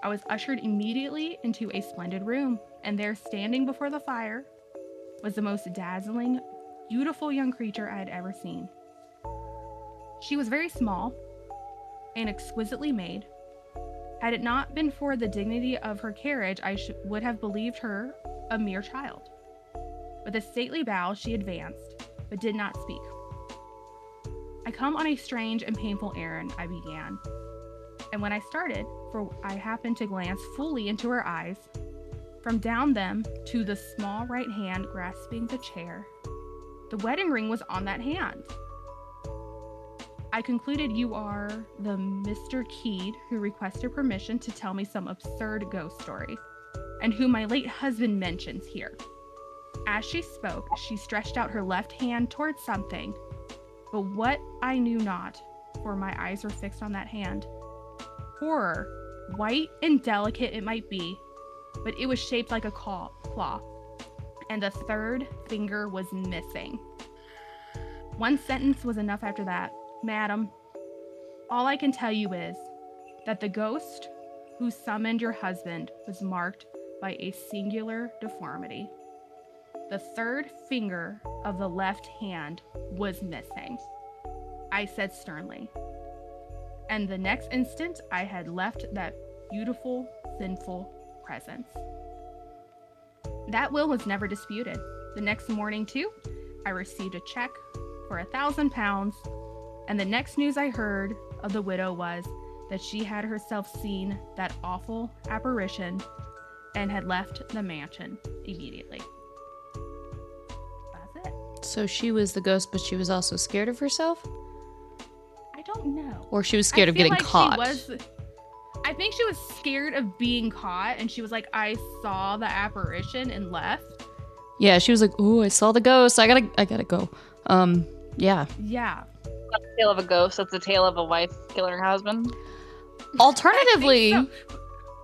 I was ushered immediately into a splendid room, and there, standing before the fire, was the most dazzling, beautiful young creature I had ever seen. She was very small, and exquisitely made. Had it not been for the dignity of her carriage, I would have believed her a mere child. With a stately bow, she advanced, but did not speak. I come on a strange and painful errand, I began. And when I started, for I happened to glance fully into her eyes, from down them to the small right hand grasping the chair, the wedding ring was on that hand. I concluded you are the Mr. Keed who requested permission to tell me some absurd ghost story, and whom my late husband mentions here. As she spoke, she stretched out her left hand towards something, but what I knew not, for my eyes were fixed on that hand. Horror, white and delicate it might be, but it was shaped like a claw, and the third finger was missing. One sentence was enough after that. Madam, all I can tell you is that the ghost who summoned your husband was marked by a singular deformity. The third finger of the left hand was missing, I said sternly. And the next instant, I had left that beautiful, sinful presence. That will was never disputed. The next morning, too, I received a check for £1,000, and the next news I heard of the widow was that she had herself seen that awful apparition and had left the mansion immediately. That's it. So she was the ghost, but she was also scared of herself? I don't know. Or she was scared of getting caught? I think she was scared of being caught, and she was like, I saw the apparition and left. Yeah, she was like, ooh, I saw the ghost. I gotta go. Yeah. Yeah. That's the tale of a ghost. That's the tale of a wife killing her husband. Alternatively,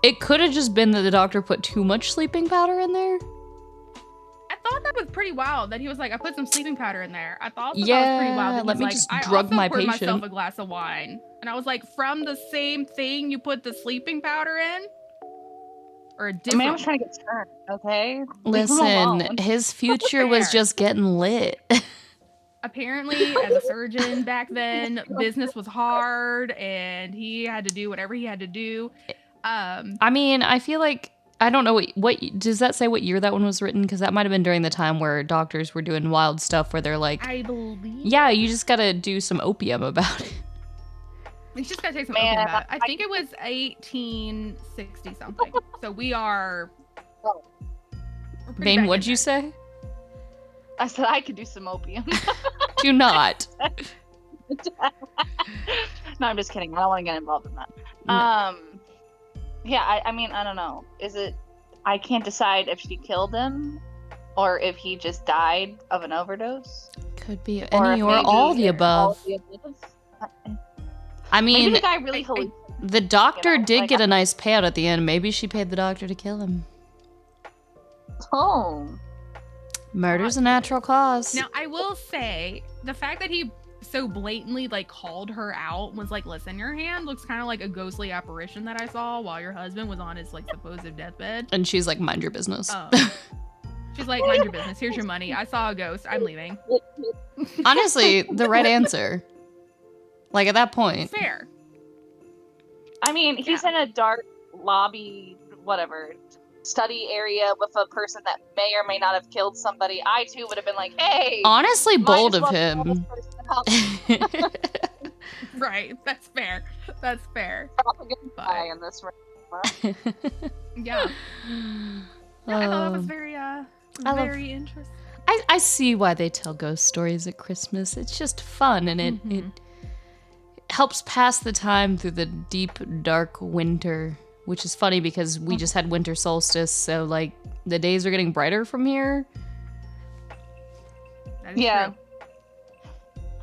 it could have just been that the doctor put too much sleeping powder in there. I thought that was pretty wild that he was like, I put some sleeping powder in there. I thought that was pretty wild. That let me like, just I drug also my poured patient. myself a glass of wine. And I was like, from the same thing you put the sleeping powder in? Or a different? The man was trying to get turned, okay? Listen, his future was just getting lit. Apparently, as a surgeon back then, business was hard and he had to do whatever he had to do. I mean, I feel like, I don't know, what does that say what year that one was written? Because that might have been during the time where doctors were doing wild stuff where they're like, I believe. Yeah, you just gotta do some opium about it. It's just gotta take some opium about it. I think it was 1860 something. So we are. Vayne, what'd you say? I said I could do some opium. Do not. No, I'm just kidding. I don't want to get involved in that. No. Yeah, I mean, I don't know. Is it? I can't decide if she killed him, or if he just died of an overdose. Could be any or all the above. I mean, maybe the guy really the doctor did get a nice payout at the end. Maybe she paid the doctor to kill him. Oh. Murder's a natural cause. Now, I will say, the fact that he so blatantly, like, called her out was like, listen, your hand looks kind of like a ghostly apparition that I saw while your husband was on his, like, supposed deathbed. And she's like, mind your business. She's like, mind your business. Here's your money. I saw a ghost. I'm leaving. Honestly, the right answer. Like, at that point. Fair. I mean, he's in a dark lobby, whatever, study area with a person that may or may not have killed somebody. I too would have been like, hey, honestly, bold of him. Right, that's fair. That's fair. Guy in this room. Yeah. Yeah, I thought that was very very interesting. I see why they tell ghost stories at Christmas. It's just fun, and it helps pass the time through the deep, dark winter. Which is funny because we just had winter solstice, so like the days are getting brighter from here. That is true.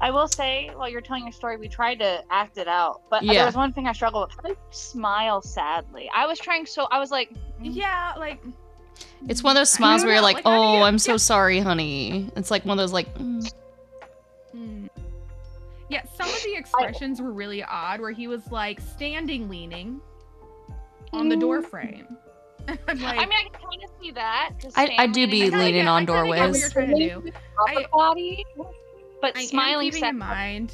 I will say, while you're telling your story, we tried to act it out, but there was one thing I struggled with. How do you smile sadly? I was like, yeah, like. It's one of those smiles where you're like, oh, I'm so sorry, honey. It's like one of those like. Yeah, some of the expressions were really odd, where he was like standing, leaning on the door frame. I'm like, I mean, I can kind of see that. I do be leaning on doorways. What you're trying to do. But I smiling am keeping in mind.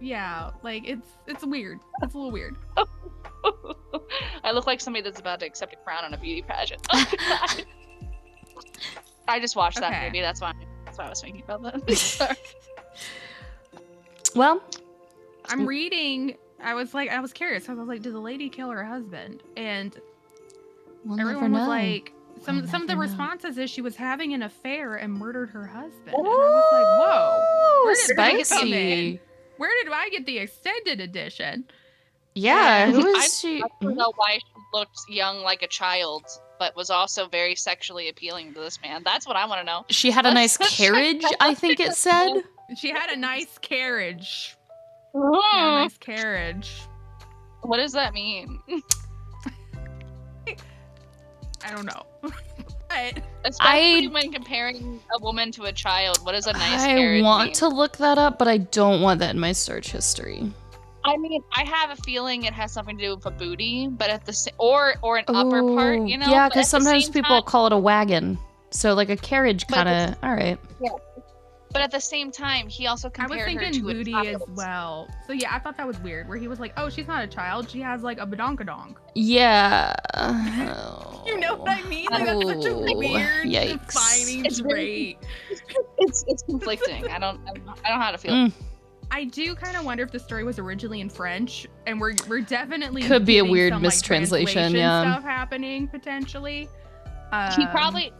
Yeah, like it's weird. It's a little weird. I look like somebody that's about to accept a crown on a beauty pageant. Oh, God. I just watched that movie. That's why I was thinking about that. Sorry. Well, I'm reading. I was curious. I was like, did the lady kill her husband? And everyone was like, some of the responses is she was having an affair and murdered her husband. And I was like, whoa, where did this come in? Where did I get the extended edition? Yeah, who is she? I don't know why she looked young like a child, but was also very sexually appealing to this man. That's what I want to know. She had a nice carriage, I think it said. She had a nice carriage. Mm. Nice carriage. What does that mean? I don't know. Especially when comparing a woman to a child, what does a nice carriage I want mean? to look that up, but I don't want that in my search history. I mean, I have a feeling it has something to do with a booty, but at the or an upper part, you know? Yeah, because sometimes people call it a wagon. So like a carriage kind of, all right. Yeah. But at the same time, he also compared her to a child. I was thinking booty as well. So yeah, I thought that was weird, where he was like, oh, she's not a child. She has like a badonkadonk. Yeah. You know what I mean? Like, that's such a weird defining trait. It's conflicting. I don't know how to feel. I do kind of wonder if the story was originally in French, and we're definitely could be a getting weird some, mistranslation. Yeah, stuff happening potentially. They probably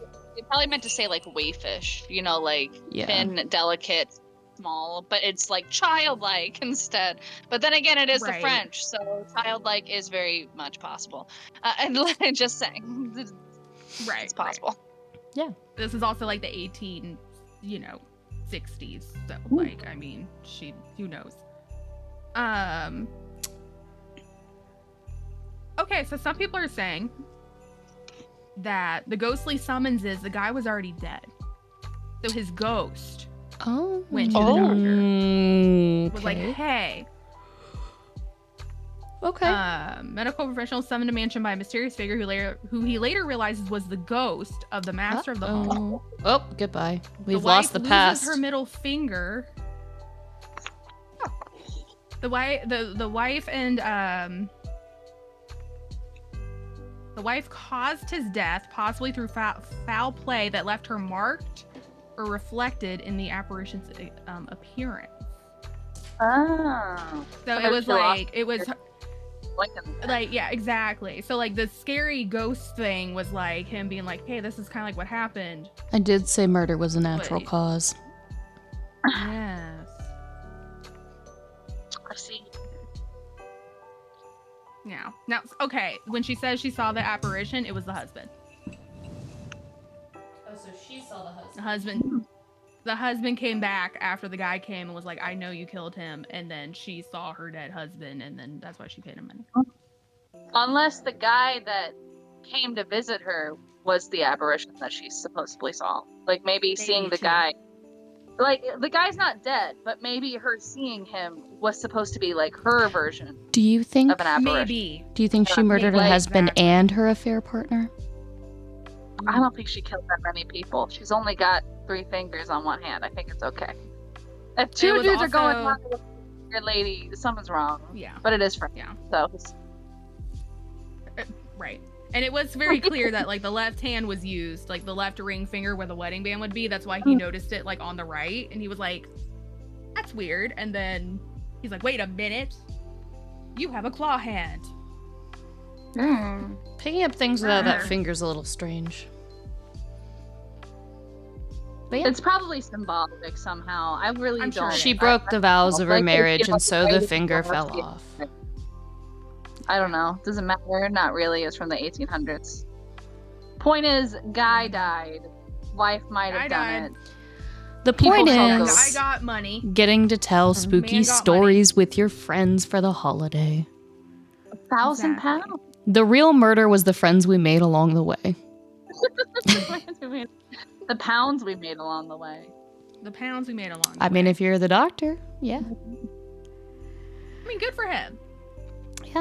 meant to say like wayfish, you know, like thin, delicate, small, but it's like childlike instead. But then again, it is the French, so childlike is very much possible. And just saying, it's possible. Yeah, this is also like the 60s, so like, I mean, who knows. Okay, so some people are saying that the ghostly summonses, the guy was already dead, so his ghost went to the doctor, was like, hey, medical professionals summoned a mansion by a mysterious figure who he later realizes was the ghost of the master of the home. Oh, goodbye. We've lost the past. Her middle finger. The wife and the wife caused his death, possibly through foul play that left her marked or reflected in the apparition's appearance. Oh. So it was like, yeah, exactly. So like the scary ghost thing was like him being like, hey, this is kind of like what happened. I did say murder was a natural cause. Yes. I see. Yeah. Now, okay, when she says she saw the apparition, it was the husband. Oh, so she saw the husband. The husband came back after the guy came and was like, I know you killed him. And then she saw her dead husband, and then that's why she paid him money. Unless the guy that came to visit her was the apparition that she supposedly saw. Like, maybe seeing the guy. Like, the guy's not dead, but maybe her seeing him was supposed to be, like, her version. Do you think? Of an apparition. Maybe. Do you think she murdered her husband and her affair partner? I don't think she killed that many people. She's only got 3 fingers on one hand. I think it's okay. If 2 dudes are going on with your lady, something's wrong. Yeah. But it is for yeah. So. Right. And it was very clear that like the left hand was used, like the left ring finger where the wedding band would be. That's why he noticed it like on the right, and he was like, "That's weird." And then he's like, "Wait a minute, you have a claw hand." Picking up things without that finger's a little strange. But yeah. It's probably symbolic somehow. I really don't. Sure she broke the vows of her marriage, and so the finger fell off. I don't know. Doesn't matter. Not really. It's from the 1800s. Point is, guy died. Wife might have done it. The point is, I got money. Getting to tell spooky stories with your friends for the holiday. 1,000 pounds. The real murder was the friends we made along the way. The pounds we made along the way. The pounds we made along the way. I mean, if you're the doctor, yeah. I mean, good for him.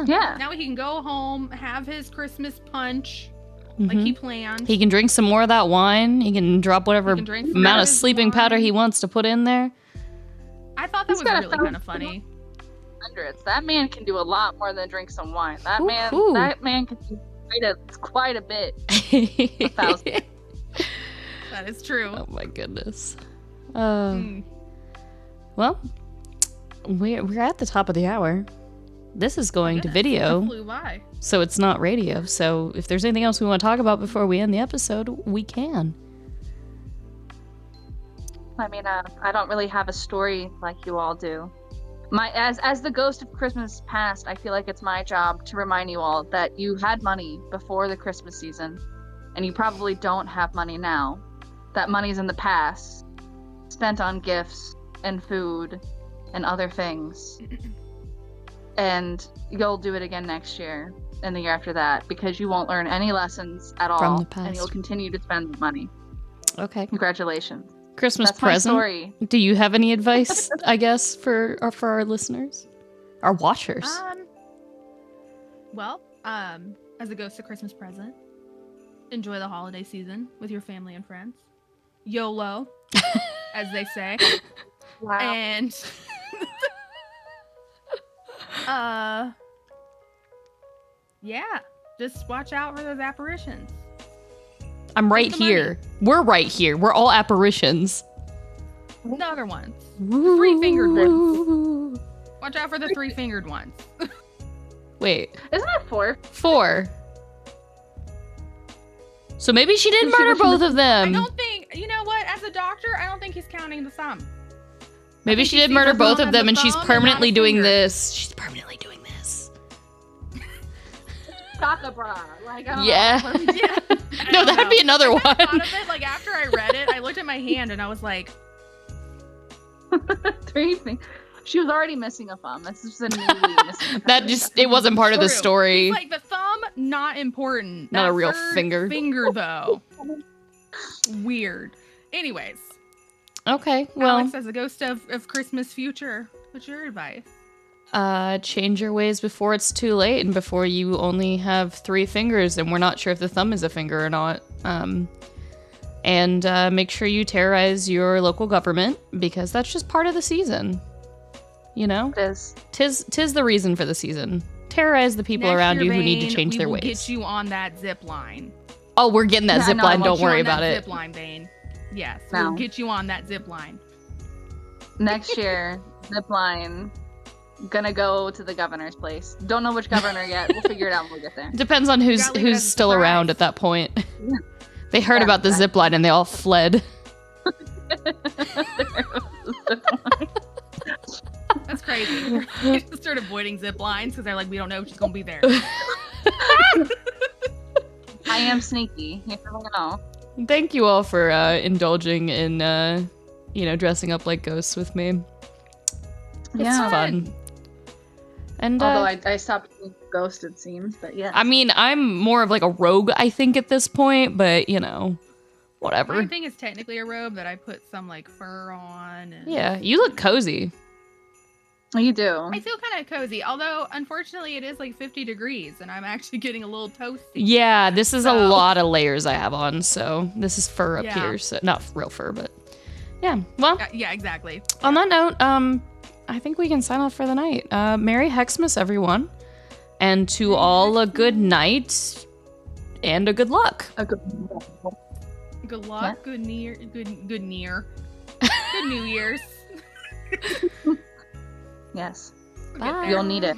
Yeah. Now he can go home, have his Christmas punch like he planned. He can drink some more of that wine. He can drop whatever amount of sleeping powder he wants to put in there. I thought that was really kind of funny. hundreds. That man can do a lot more than drink some wine. That man can do quite a bit. 1,000. That is true. Oh my goodness. Well, we're at the top of the hour. This is going to video. Flew by. So it's not radio. So if there's anything else we want to talk about before we end the episode, we can. I mean, I don't really have a story like you all do. As the ghost of Christmas past, I feel like it's my job to remind you all that you had money before the Christmas season, and you probably don't have money now. That money's in the past, spent on gifts and food and other things. And you'll do it again next year and the year after that, because you won't learn any lessons at all from the past. And you'll continue to spend the money. Okay. Congratulations. Christmas That's present. my story. Do you have any advice, I guess, for our listeners? Our watchers? Well, as a ghost of Christmas present, enjoy the holiday season with your family and friends. YOLO, as they say. Wow. And yeah, just watch out for those apparitions. I'm right here. We're right here. We're all apparitions. The other ones. The three-fingered ones. Watch out for the three-fingered ones. Wait. Isn't it 4? 4. So maybe she did murder both of them. I don't think, you know what, as a doctor, I don't think he's counting the thumb. Maybe she did murder both of them and she's permanently doing this. She's permanently doing this. Chaka bra. Like, I don't know. Yeah. No, that'd be another one. I thought of it, like, after I read it, I looked at my hand and I was like... 3 fingers. She was already missing a thumb. That's just a newly missing thumb. It wasn't part of the story. It's like the thumb, not important. Not that a real third finger. Finger, though. Weird. Anyways. Okay, well. Alex, as a ghost of Christmas future, what's your advice? Change your ways before it's too late and before you only have 3 fingers and we're not sure if the thumb is a finger or not. And make sure you terrorize your local government because that's just part of the season. You know? It is. Tis the reason for the season. Terrorize the people around you who need to change their ways. Get you on that zip line. Oh, we're getting that zip line. Don't worry about it. Zip line, Vayne. Yes, we'll get you on that zip line. Next year, zip line. Gonna go to the governor's place. Don't know which governor yet. We'll figure it out when we get there. Depends on who's still around at that point. They heard about the zip line and they all fled. That's crazy. They just start avoiding zip lines because they're like, we don't know if she's gonna be there. I am sneaky. You never know. Thank you all for indulging in, dressing up like ghosts with me. It's fun. And although I stopped being ghost, it seems, but yeah. I mean, I'm more of like a rogue, I think, at this point, but whatever. My thing is technically a robe that I put some like fur on. And... Yeah, you look cozy. You do. I feel kind of cozy, although unfortunately it is like 50 degrees and I'm actually getting a little toasty. Yeah, this is a lot of layers I have on, so this is fur up here, so not real fur, but yeah. Well, yeah, exactly. On that note, I think we can sign off for the night. Merry Hexmas, everyone, and to all a good night and a good luck. Good luck. Yeah. Good New Year's. Yes. Bye. You'll need it.